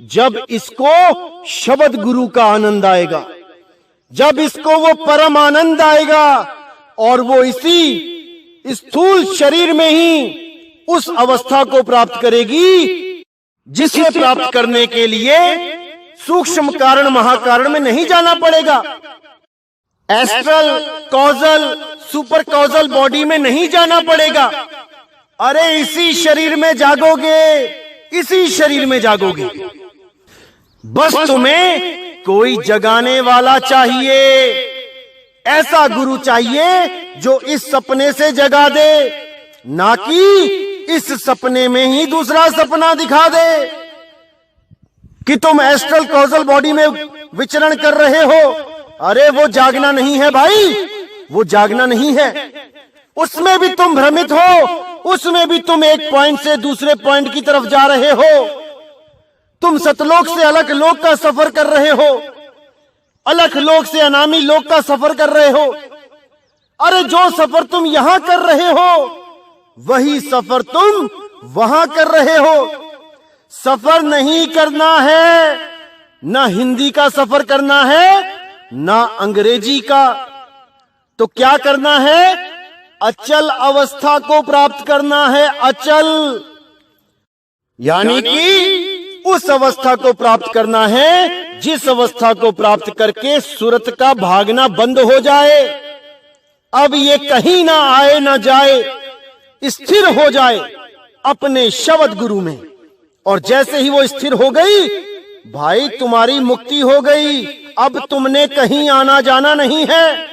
जब इसको शब्द गुरु का आनंद आएगा, जब इसको वो परम आनंद आएगा और वो इसी स्थूल शरीर में ही उस अवस्था को प्राप्त करेगी जिसे प्राप्त करने के लिए सूक्ष्म कारण महाकारण में नहीं जाना पड़ेगा, astral causal super causal body में नहीं जाना पड़ेगा। अरे इसी शरीर में जागोगे, इसी शरीर में जागोगे। बस तुम्हें कोई जगाने वाला चाहिए, ऐसा गुरु चाहिए जो इस सपने से जगा दे, ना कि इस सपने में ही दूसरा सपना दिखा दे कि तुम एस्ट्रल कॉजल बॉडी में विचरण कर रहे हो। अरे वो जागना नहीं है भाई, वो जागना नहीं है। उसमें भी तुम भ्रमित हो, उसमें भी तुम एक पॉइंट से दूसरे पॉइंट की तरफ जा रहे हो। तुम सतलोक से अलग लोक का सफर कर रहे हो, अलग लोक से अनामी लोक का सफर कर रहे हो। अरे जो सफर तुम यहां कर रहे हो वही सफर तुम वहां कर रहे हो। सफर नहीं करना है, ना हिंदी का सफर करना है ना अंग्रेजी का। तो क्या करना है? अचल अवस्था को प्राप्त करना है, अचल, यानी कि उस अवस्था को प्राप्त करना है जिस अवस्था को प्राप्त करके सूरत का भागना बंद हो जाए। अब ये कहीं ना आए ना जाए, स्थिर हो जाए अपने शब्द गुरु में। और जैसे ही वो स्थिर हो गई भाई, तुम्हारी मुक्ति हो गई। अब तुमने कहीं आना जाना नहीं है।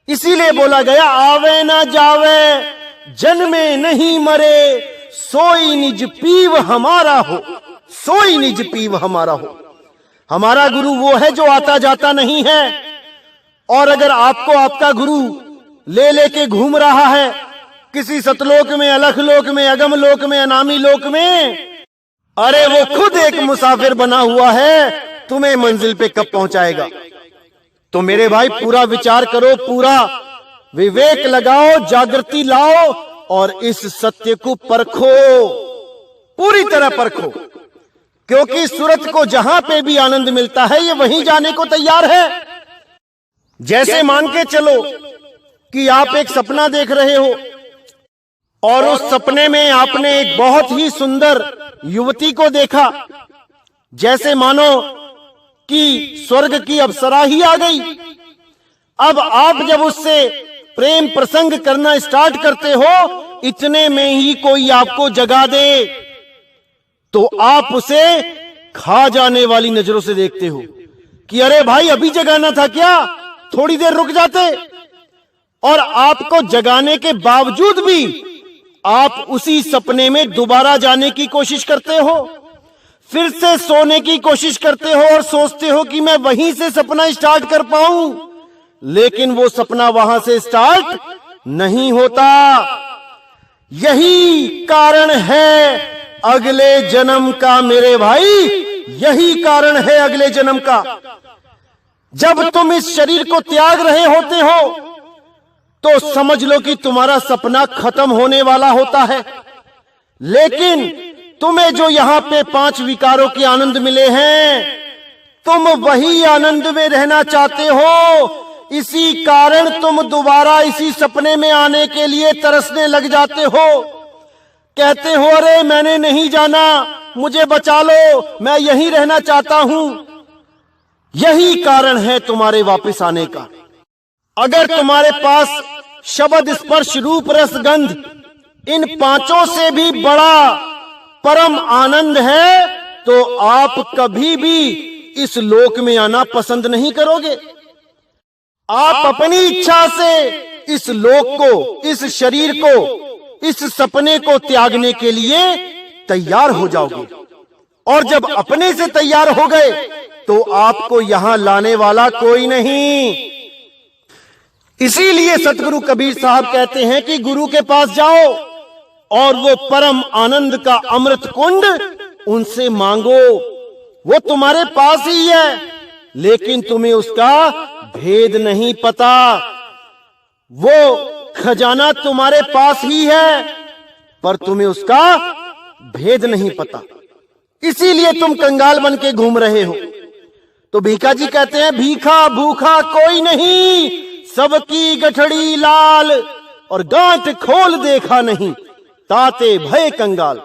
इसीलिए बोला गया, आवे ना जावे जन्मे नहीं मरे, सोई निज पीव हमारा हो, सोई निज पीव हमारा हो। हमारा गुरु वो है जो आता जाता नहीं है। और अगर आपको आपका गुरु ले लेके घूम रहा है किसी सतलोक में, अलख लोक में, अगम लोक में, अनामी लोक में, अरे वो खुद एक मुसाफिर बना हुआ है, तुम्हें मंजिल पे कब पहुंचाएगा। तो मेरे भाई पूरा विचार करो, पूरा विवेक लगाओ, जागृति लाओ और इस सत्य को परखो, पूरी तरह परखो। क्योंकि सूरत को जहां पे भी आनंद मिलता है ये वहीं जाने को तैयार है। जैसे मान के चलो कि आप एक सपना देख रहे हो और उस सपने में आपने एक बहुत ही सुंदर युवती को देखा, जैसे मानो कि स्वर्ग की अप्सरा ही आ गई। अब आप जब उससे प्रेम प्रसंग करना स्टार्ट करते हो, इतने में ही कोई आपको जगा दे तो आप उसे खा जाने वाली नजरों से देखते हो कि अरे भाई अभी जगाना था क्या, थोड़ी देर रुक जाते। और आपको जगाने के बावजूद भी आप उसी सपने में दोबारा जाने की कोशिश करते हो, फिर से सोने की कोशिश करते हो और सोचते हो कि मैं वहीं से सपना स्टार्ट कर पाऊं। लेकिन वो सपना वहां से स्टार्ट नहीं होता। यही कारण है अगले जन्म का मेरे भाई, यही कारण है अगले जन्म का। जब तुम इस शरीर को त्याग रहे होते हो तो समझ लो कि तुम्हारा सपना खत्म होने वाला होता है, लेकिन तुम्हें जो यहां पे 5 विकारों के आनंद मिले हैं, तुम वही आनंद में रहना चाहते हो। इसी कारण तुम दोबारा इसी सपने में आने के लिए तरसने लग जाते हो। कहते हो अरे मैंने नहीं जाना, मुझे बचा लो, मैं यहीं रहना चाहता हूं। यही कारण है तुम्हारे वापस आने का। अगर तुम्हारे पास शब्द, स्पर्श, रूप, रस, गंध, इन 5 से भी बड़ा परम आनंद है, तो आप कभी भी इस लोक में आना पसंद नहीं करोगे। आप अपनी इच्छा से इस लोक को, इस शरीर को, इस सपने को त्यागने के लिए तैयार हो जाओगे। और जब अपने से तैयार हो गए तो आपको यहां लाने वाला कोई नहीं। इसीलिए सतगुरु कबीर साहब कहते हैं कि गुरु के पास जाओ और वो परम आनंद का अमृत कुंड उनसे मांगो। वो तुम्हारे पास ही है, लेकिन तुम्हें उसका भेद नहीं पता। वो खजाना तुम्हारे पास ही है, पर तुम्हें उसका भेद नहीं पता। इसीलिए तुम कंगाल बन के घूम रहे हो। तो भीखा जी कहते हैं, भीखा भूखा कोई नहीं, सबकी गठड़ी लाल, और गांठ खोल देखा नहीं, ताते भय कंगाल।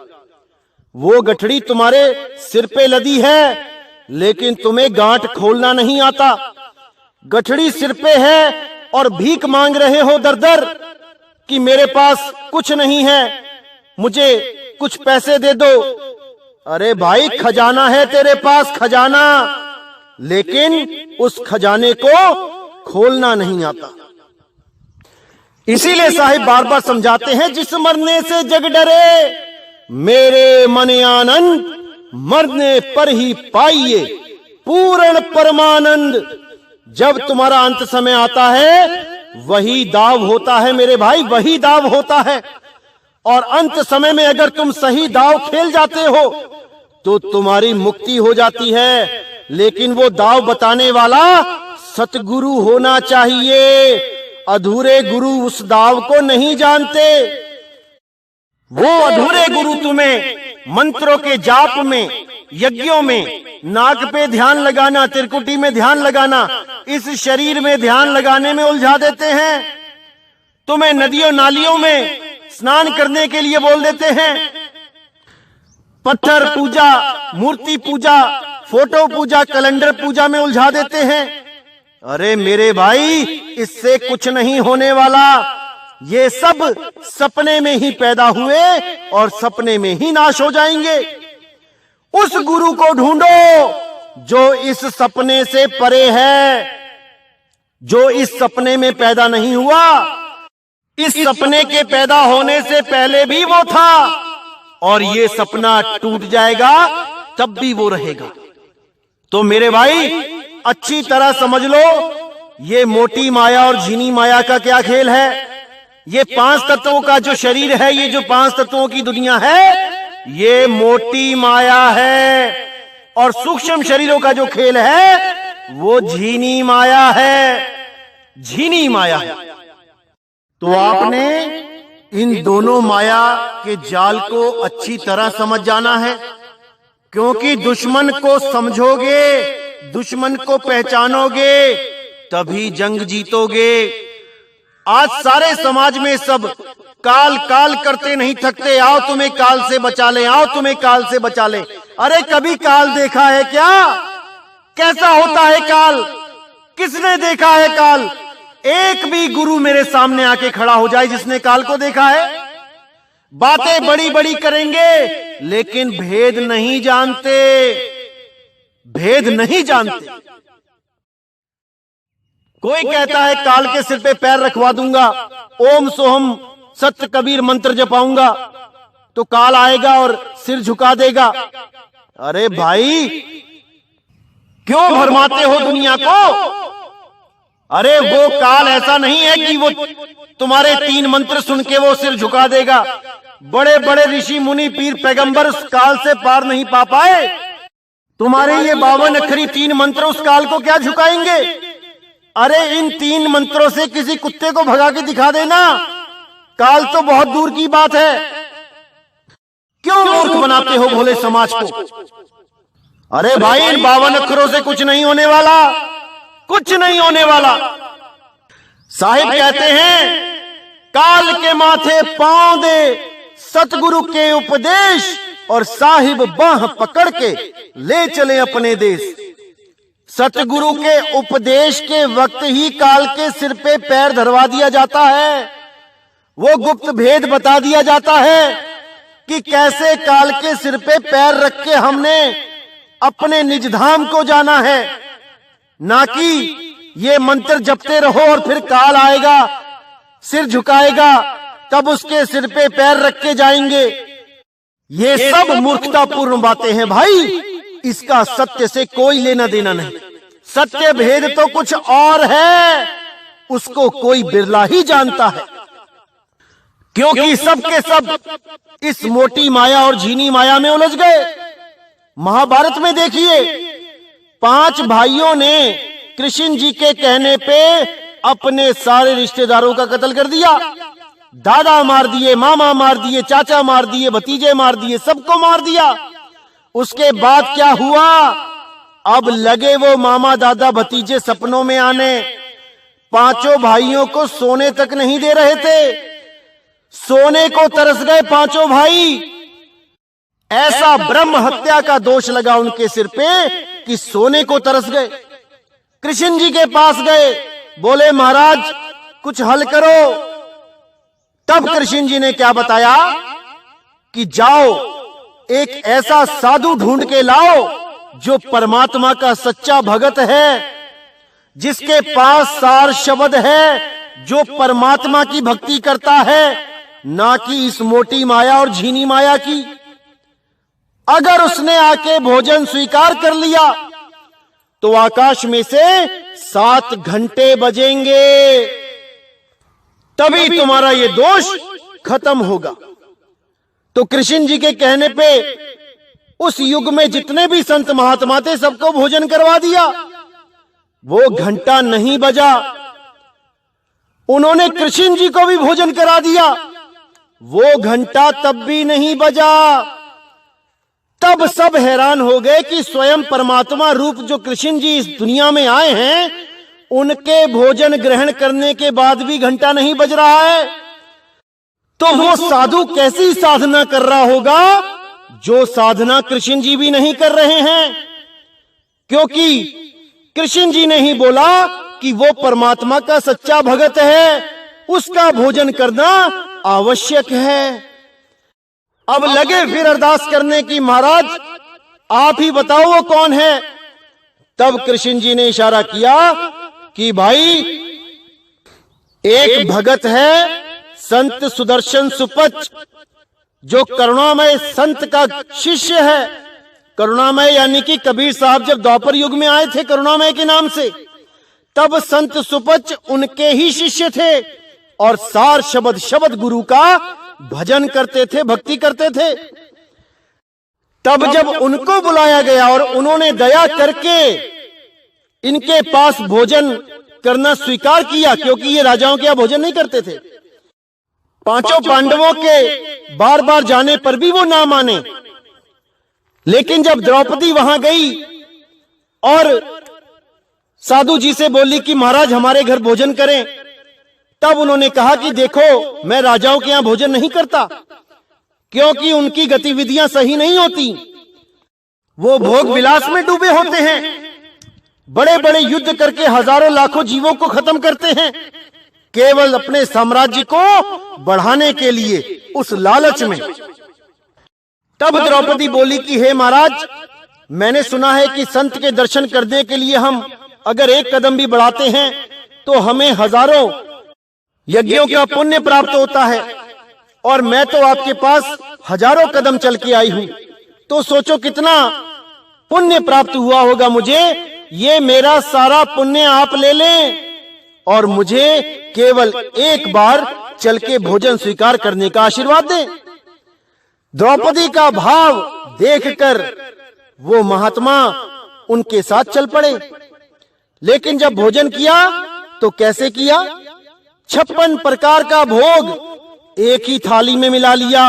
वो गठड़ी तुम्हारे सिर पे लदी है, लेकिन तुम्हें गांठ खोलना नहीं आता। गठड़ी सिर पे है और भीख मांग रहे हो दर दर कि मेरे पास कुछ नहीं है, मुझे कुछ पैसे दे दो। अरे भाई, खजाना है तेरे पास, खजाना, लेकिन उस खजाने को खोलना नहीं आता। इसीलिए साहिब बार बार समझाते हैं, जिस मरने से जग डरे मेरे मन आनंद, मरने पर ही पाइए पूर्ण परमानंद। जब तुम्हारा अंत समय आता है वही दाव होता है मेरे भाई, वही दाव होता है। और अंत समय में अगर तुम सही दाव खेल जाते हो तो तुम्हारी मुक्ति हो जाती है। लेकिन वो दाव बताने वाला सतगुरु होना चाहिए। अधूरे गुरु उस दाव को नहीं जानते। वो अधूरे गुरु तुम्हें मंत्रों के जाप में, यज्ञों में, नाक पे ध्यान लगाना, त्रिकुटी में ध्यान लगाना, इस शरीर में ध्यान लगाने में उलझा देते हैं। तुम्हें नदियों नालियों में स्नान करने के लिए बोल देते हैं। पत्थर पूजा, मूर्ति पूजा, फोटो पूजा, कैलेंडर पूजा में उलझा देते हैं। अरे मेरे भाई, इससे कुछ नहीं होने वाला। ये सब सपने में ही पैदा हुए और सपने में ही नाश हो जाएंगे। उस गुरु को ढूंढो जो इस सपने से परे है, जो इस सपने में पैदा नहीं हुआ। इस सपने के पैदा होने से पहले भी वो था, और ये सपना टूट जाएगा तब भी वो रहेगा। तो मेरे भाई, अच्छी तरह समझ लो, ये मोटी माया और झीनी माया का क्या खेल है। ये 5 तत्वों का जो शरीर है, ये जो 5 तत्वों की दुनिया है, ये मोटी माया है। और सूक्ष्म शरीरों का जो खेल है वो झीनी माया है, झीनी माया है। तो आपने इन दोनों माया के जाल को अच्छी तरह समझ जाना है, क्योंकि दुश्मन को समझोगे, दुश्मन को पहचानोगे, तभी जंग जीतोगे। आज सारे समाज में सब काल काल करते नहीं थकते, आओ तुम्हें काल से बचा ले, आओ तुम्हें काल से बचा ले। अरे कभी काल देखा है क्या? कैसा होता है काल? किसने देखा है काल? एक भी गुरु मेरे सामने आके खड़ा हो जाए जिसने काल को देखा है। बातें बड़ी बड़ी करेंगे लेकिन भेद नहीं जानते, भेद नहीं जानते। कोई कहता है काल के सिर पे पैर रखवा दूंगा, ओम सोहम सत्य कबीर मंत्र जपाऊंगा तो काल आएगा और सिर झुका देगा। अरे भाई, क्यों भरमाते हो दुनिया को? अरे वो काल ऐसा नहीं है कि वो तुम्हारे 3 मंत्र सुन के वो सिर झुका देगा। बड़े बड़े ऋषि मुनि पीर पैगंबर उस काल से पार नहीं पा पाए। तुम्हारे ये 52 अक्षरी 3 मंत्र उस काल को क्या झुकाएंगे? अरे इन 3 मंत्रों से किसी कुत्ते को भगा के दिखा देना, काल तो बहुत दूर की बात है। क्यों मूर्ख बनाते हो भोले समाज को? अरे भाई इन 52 अक्षरों से कुछ नहीं होने वाला, कुछ नहीं होने वाला। साहिब कहते हैं काल के माथे पांव दे सतगुरु के उपदेश, और साहिब बाह पकड़ के ले चले अपने देश। सतगुरु के उपदेश के वक्त ही काल के सिर पे पैर धरवा दिया जाता है। वो गुप्त भेद बता दिया जाता है कि कैसे काल के सिर पे पैर रख के हमने अपने निज धाम को जाना है, ना कि ये मंत्र जपते रहो और फिर काल आएगा, सिर झुकाएगा, तब उसके सिर पे पैर रख के जाएंगे। ये सब मूर्खतापूर्ण बातें हैं भाई। इसका सत्य से कोई लेना देना नहीं। सत्य भेद तो कुछ और है, उसको कोई बिरला ही जानता है। क्योंकि सब के सब इस मोटी माया और झीनी माया में उलझ गए। महाभारत में देखिए 5 भाइयों ने कृष्ण जी के कहने पे अपने सारे रिश्तेदारों का कत्ल कर दिया। दादा मार दिए, मामा मार दिए, चाचा मार दिए, भतीजे मार दिए, सबको मार दिया। उसके बाद क्या हुआ? अब लगे वो मामा दादा भतीजे सपनों में आने। 5 भाइयों को सोने तक नहीं दे रहे थे, सोने को तरस गए 5 भाई। ऐसा ब्रह्म हत्या का दोष लगा उनके सिर पे कि सोने को तरस गए। कृष्ण जी के पास गए, बोले महाराज कुछ हल करो। तब कृष्ण जी ने क्या बताया कि जाओ एक ऐसा साधु ढूंढ के लाओ जो परमात्मा का सच्चा भगत है, जिसके पास सार शब्द है, जो परमात्मा की भक्ति करता है, ना कि इस मोटी माया और झीनी माया की। अगर उसने आके भोजन स्वीकार कर लिया तो आकाश में से 7 घंटे बजेंगे, तभी तुम्हारा ये दोष खत्म होगा। तो कृष्ण जी के कहने पे उस युग में जितने भी संत महात्मा थे सबको भोजन करवा दिया। वो घंटा नहीं बजा, उन्होंने कृष्ण जी को भी भोजन करा दिया। वो घंटा तब भी नहीं बजा। तब सब हैरान हो गए कि स्वयं परमात्मा रूप जो कृष्ण जी इस दुनिया में आए हैं, उनके भोजन ग्रहण करने के बाद भी घंटा नहीं बज रहा है। तो वो साधु कैसी साधना कर रहा होगा जो साधना कृष्ण जी भी नहीं कर रहे हैं? क्योंकि कृष्ण जी ने ही बोला कि वो परमात्मा का सच्चा भगत है, उसका भोजन करना आवश्यक है। अब लगे फिर अरदास करने की, महाराज आप ही बताओ वो कौन है। तब कृष्ण जी ने इशारा किया कि भाई एक भगत है संत सुदर्शन सुपच, जो करुणामय संत का शिष्य है। करुणामय यानी कि कबीर साहब जब द्वापर युग में आए थे करुणामय के नाम से, तब संत सुपच उनके ही शिष्य थे और सार शब्द गुरु का भजन करते थे, भक्ति करते थे। तब जब उनको बुलाया गया और उन्होंने दया करके इनके पास भोजन करना स्वीकार किया, क्योंकि ये राजाओं के यहाँ भोजन नहीं करते थे। 5 पांडवों के बार बार जाने पर भी वो ना माने। लेकिन जब द्रौपदी वहां गई और साधु जी से बोली कि महाराज हमारे घर भोजन करें, तब उन्होंने कहा कि देखो मैं राजाओं के यहां भोजन नहीं करता, क्योंकि उनकी गतिविधियां सही नहीं होती। वो भोग विलास में डूबे होते हैं, बड़े बड़े युद्ध करके हजारों लाखों जीवों को खत्म करते हैं, केवल अपने साम्राज्य को बढ़ाने के लिए, उस लालच में। तब द्रौपदी बोली कि हे महाराज, मैंने सुना है कि संत के दर्शन करने के लिए हम अगर एक कदम भी बढ़ाते हैं तो हमें हजारों यज्ञों का पुण्य प्राप्त होता है, और मैं तो आपके पास हजारों कदम चल के आई हूं, तो सोचो कितना पुण्य प्राप्त हुआ होगा मुझे। ये मेरा सारा पुण्य आप ले लें और मुझे केवल एक बार चल के भोजन स्वीकार करने का आशीर्वाद दें। द्रौपदी का भाव देखकर वो महात्मा उनके साथ चल पड़े। लेकिन जब भोजन किया तो कैसे किया? 56 प्रकार का भोग एक ही थाली में मिला लिया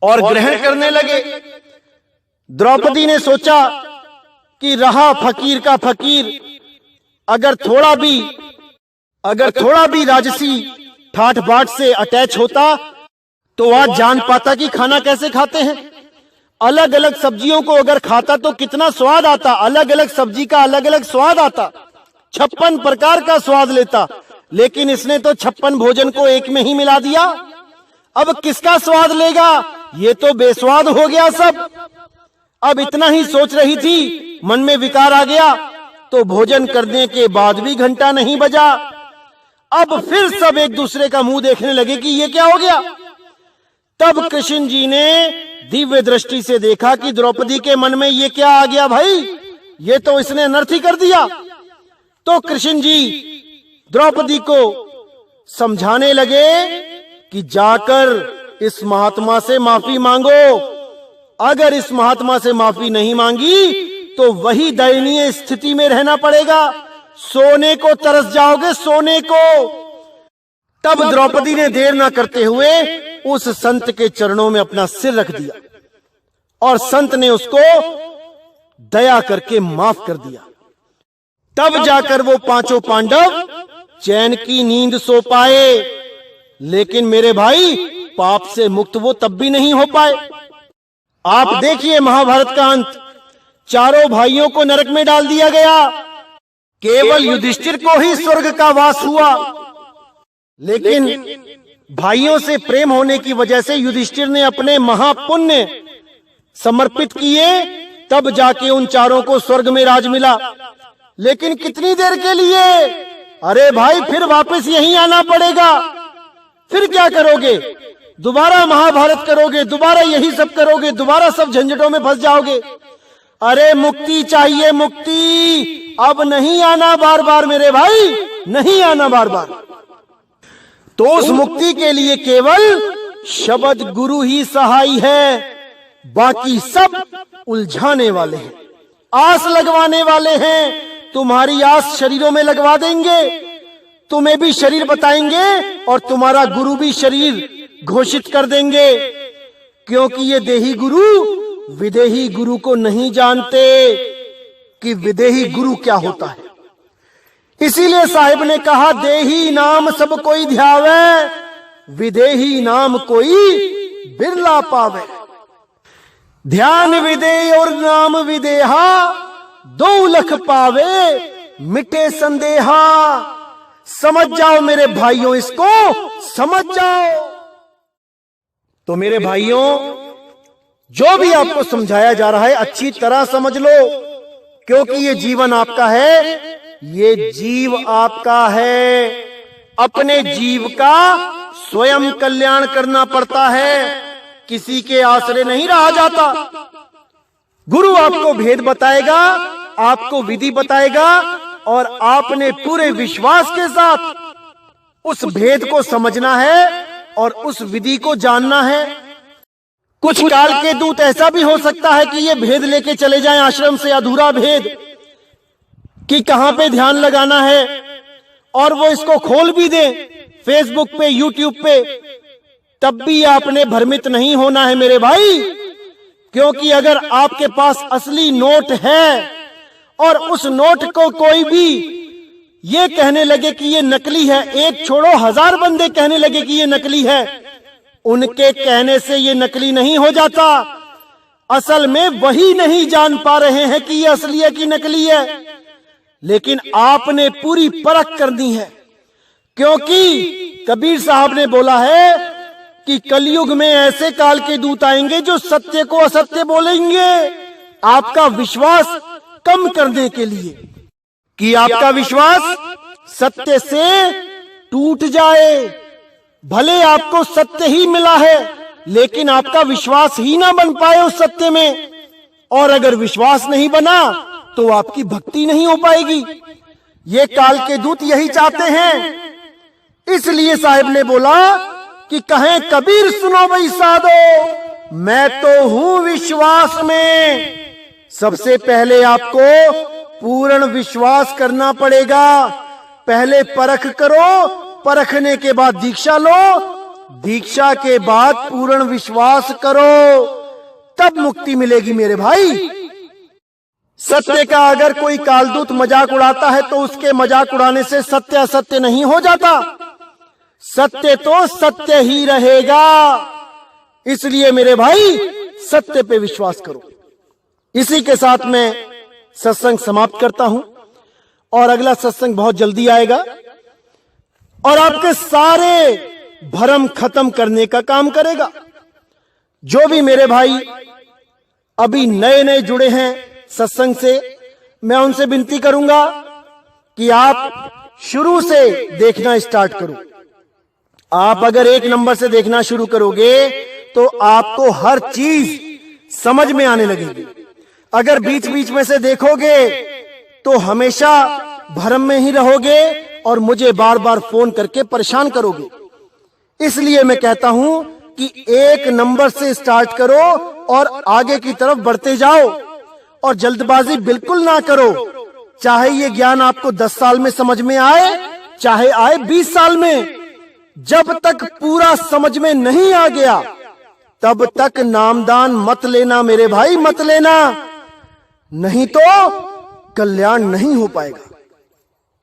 और ग्रहण करने लगे। द्रौपदी ने सोचा कि रहा फकीर का फकीर, अगर थोड़ा भी राजसी ठाठ बाट से अटैच होता तो आज जान पाता कि खाना कैसे खाते हैं। अलग अलग सब्जियों को अगर खाता तो कितना स्वाद आता, अलग अलग सब्जी का अलग अलग स्वाद आता, 56 प्रकार का स्वाद लेता। लेकिन इसने तो 56 भोजन को एक में ही मिला दिया। अब किसका स्वाद लेगा? ये तो बेस्वाद हो गया सब। अब इतना ही सोच रही थी, मन में विकार आ गया तो भोजन करने के बाद भी घंटा नहीं बजा। अब फिर सब एक दूसरे का मुंह देखने लगे कि ये क्या हो गया। तब कृष्ण जी ने दिव्य दृष्टि से देखा कि द्रौपदी के मन में ये क्या आ गया भाई, ये तो इसने अनर्थ ही कर दिया। तो कृष्ण जी द्रौपदी को समझाने लगे कि जाकर इस महात्मा से माफी मांगो। अगर इस महात्मा से माफी नहीं मांगी तो वही दयनीय स्थिति में रहना पड़ेगा, सोने को तरस जाओगे, सोने को। तब द्रौपदी ने देर न करते हुए उस संत के चरणों में अपना सिर रख दिया और संत ने उसको दया करके माफ कर दिया। तब जाकर वो पांचों पांडव चैन की नींद सो पाए। लेकिन मेरे भाई, पाप से मुक्त वो तब भी नहीं हो पाए। आप देखिए महाभारत का अंत, चारों भाइयों को नरक में डाल दिया गया, केवल युधिष्ठिर को ही स्वर्ग का वास हुआ। लेकिन भाइयों से प्रेम होने की वजह से युधिष्ठिर ने अपने महापुण्य समर्पित किए, तब जाके उन चारों को स्वर्ग में राज मिला। लेकिन कितनी देर के लिए? अरे भाई, फिर वापस यहीं आना पड़ेगा। फिर क्या करोगे? दोबारा महाभारत करोगे, दोबारा यही सब करोगे, दोबारा सब झंझटों में फंस जाओगे। अरे मुक्ति चाहिए, मुक्ति। अब नहीं आना बार बार मेरे भाई, नहीं आना बार बार। तो उस मुक्ति के लिए केवल शब्द गुरु ही सहाय है, बाकी सब उलझाने वाले हैं, आस लगवाने वाले हैं। तुम्हारी आस शरीरों में लगवा देंगे, तुम्हें भी शरीर बताएंगे और तुम्हारा गुरु भी शरीर घोषित कर देंगे। क्योंकि ये देही गुरु विदेही गुरु को नहीं जानते कि विदेही गुरु क्या होता है। इसीलिए साहिब ने कहा, देही नाम सब कोई ध्यावे, विदेही नाम कोई बिरला पावे। ध्यान विदेह और नाम विदेहा, 2 लख पावे मिटे संदेहा। समझ जाओ मेरे भाइयों, इसको समझ जाओ। तो मेरे भाइयों, जो भी आपको समझाया जा रहा है अच्छी तरह समझ लो, क्योंकि ये जीवन आपका है, ये जीव आपका है। अपने जीव का स्वयं कल्याण करना पड़ता है, किसी के आश्रय नहीं रहा जाता। गुरु आपको भेद बताएगा, आपको विधि बताएगा और आपने पूरे विश्वास के साथ उस भेद को समझना है और उस विधि को जानना है। कुछ काल के दूत ऐसा भी हो सकता है कि ये भेद लेके चले जाएं आश्रम से, अधूरा भेद कि कहां पे ध्यान लगाना है, और वो इसको खोल भी दें फेसबुक पे, यूट्यूब पे। तब भी आपने भ्रमित नहीं होना है मेरे भाई, क्योंकि अगर आपके पास असली नोट है और उस नोट को कोई भी ये कहने लगे कि ये नकली है, एक छोड़ो 1000 बंदे कहने लगे कि ये नकली है, उनके कहने से ये नकली नहीं हो जाता। असल में वही नहीं जान पा रहे हैं कि ये असली है कि नकली है। लेकिन आपने पूरी परख करनी है, क्योंकि कबीर साहब ने बोला है कि कलयुग में ऐसे काल के दूत आएंगे जो सत्य को असत्य बोलेंगे, आपका विश्वास कम करने के लिए, कि आपका विश्वास सत्य से टूट जाए। भले आपको सत्य ही मिला है, लेकिन आपका विश्वास ही ना बन पाए उस सत्य में, और अगर विश्वास नहीं बना तो आपकी भक्ति नहीं हो पाएगी। ये काल के दूत यही चाहते हैं। इसलिए साहिब ने बोला कि कहें कबीर सुनो भाई साधो, मैं तो हूं विश्वास में। सबसे पहले आपको पूर्ण विश्वास करना पड़ेगा। पहले परख करो, परखने के बाद दीक्षा लो, दीक्षा के बाद पूर्ण विश्वास करो, तब मुक्ति मिलेगी मेरे भाई। सत्य का अगर कोई कालदूत मजाक उड़ाता है तो उसके मजाक उड़ाने से सत्य असत्य नहीं हो जाता। सत्य तो सत्य ही रहेगा। इसलिए मेरे भाई सत्य पे विश्वास करो। इसी के साथ मैं सत्संग समाप्त करता हूं और अगला सत्संग बहुत जल्दी आएगा और आपके सारे भरम खत्म करने का काम करेगा। जो भी मेरे भाई अभी नए नए जुड़े हैं सत्संग से, मैं उनसे विनती करूंगा कि आप शुरू से देखना स्टार्ट करो। आप अगर 1 नंबर से देखना शुरू करोगे तो आपको हर चीज समझ में आने लगेगी। अगर बीच बीच में से देखोगे तो हमेशा भ्रम में ही रहोगे और मुझे बार बार फोन करके परेशान करोगे। इसलिए मैं कहता हूं कि 1 नंबर से स्टार्ट करो और आगे की तरफ बढ़ते जाओ और जल्दबाजी बिल्कुल ना करो। चाहे ये ज्ञान आपको 10 साल में समझ में आए, चाहे आए 20 साल में, जब तक पूरा समझ में नहीं आ गया तब तक नामदान मत लेना मेरे भाई, मत लेना, नहीं तो कल्याण नहीं हो पाएगा।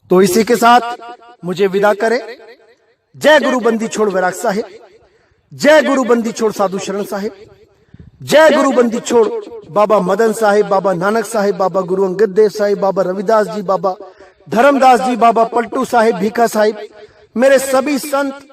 तो इसी के साथ मुझे विदा करें। जय गुरु बंदी छोड़ वैराग साहिब, जय गुरु बंदी छोड़ साधु शरण साहिब, जय गुरु बंदी छोड़ बाबा मदन साहिब, बाबा नानक साहिब, बाबा गुरु अंगद देव साहिब, बाबा रविदास जी, बाबा धर्मदास जी, बाबा पलटू साहिब, भीखा साहिब, मेरे सभी संत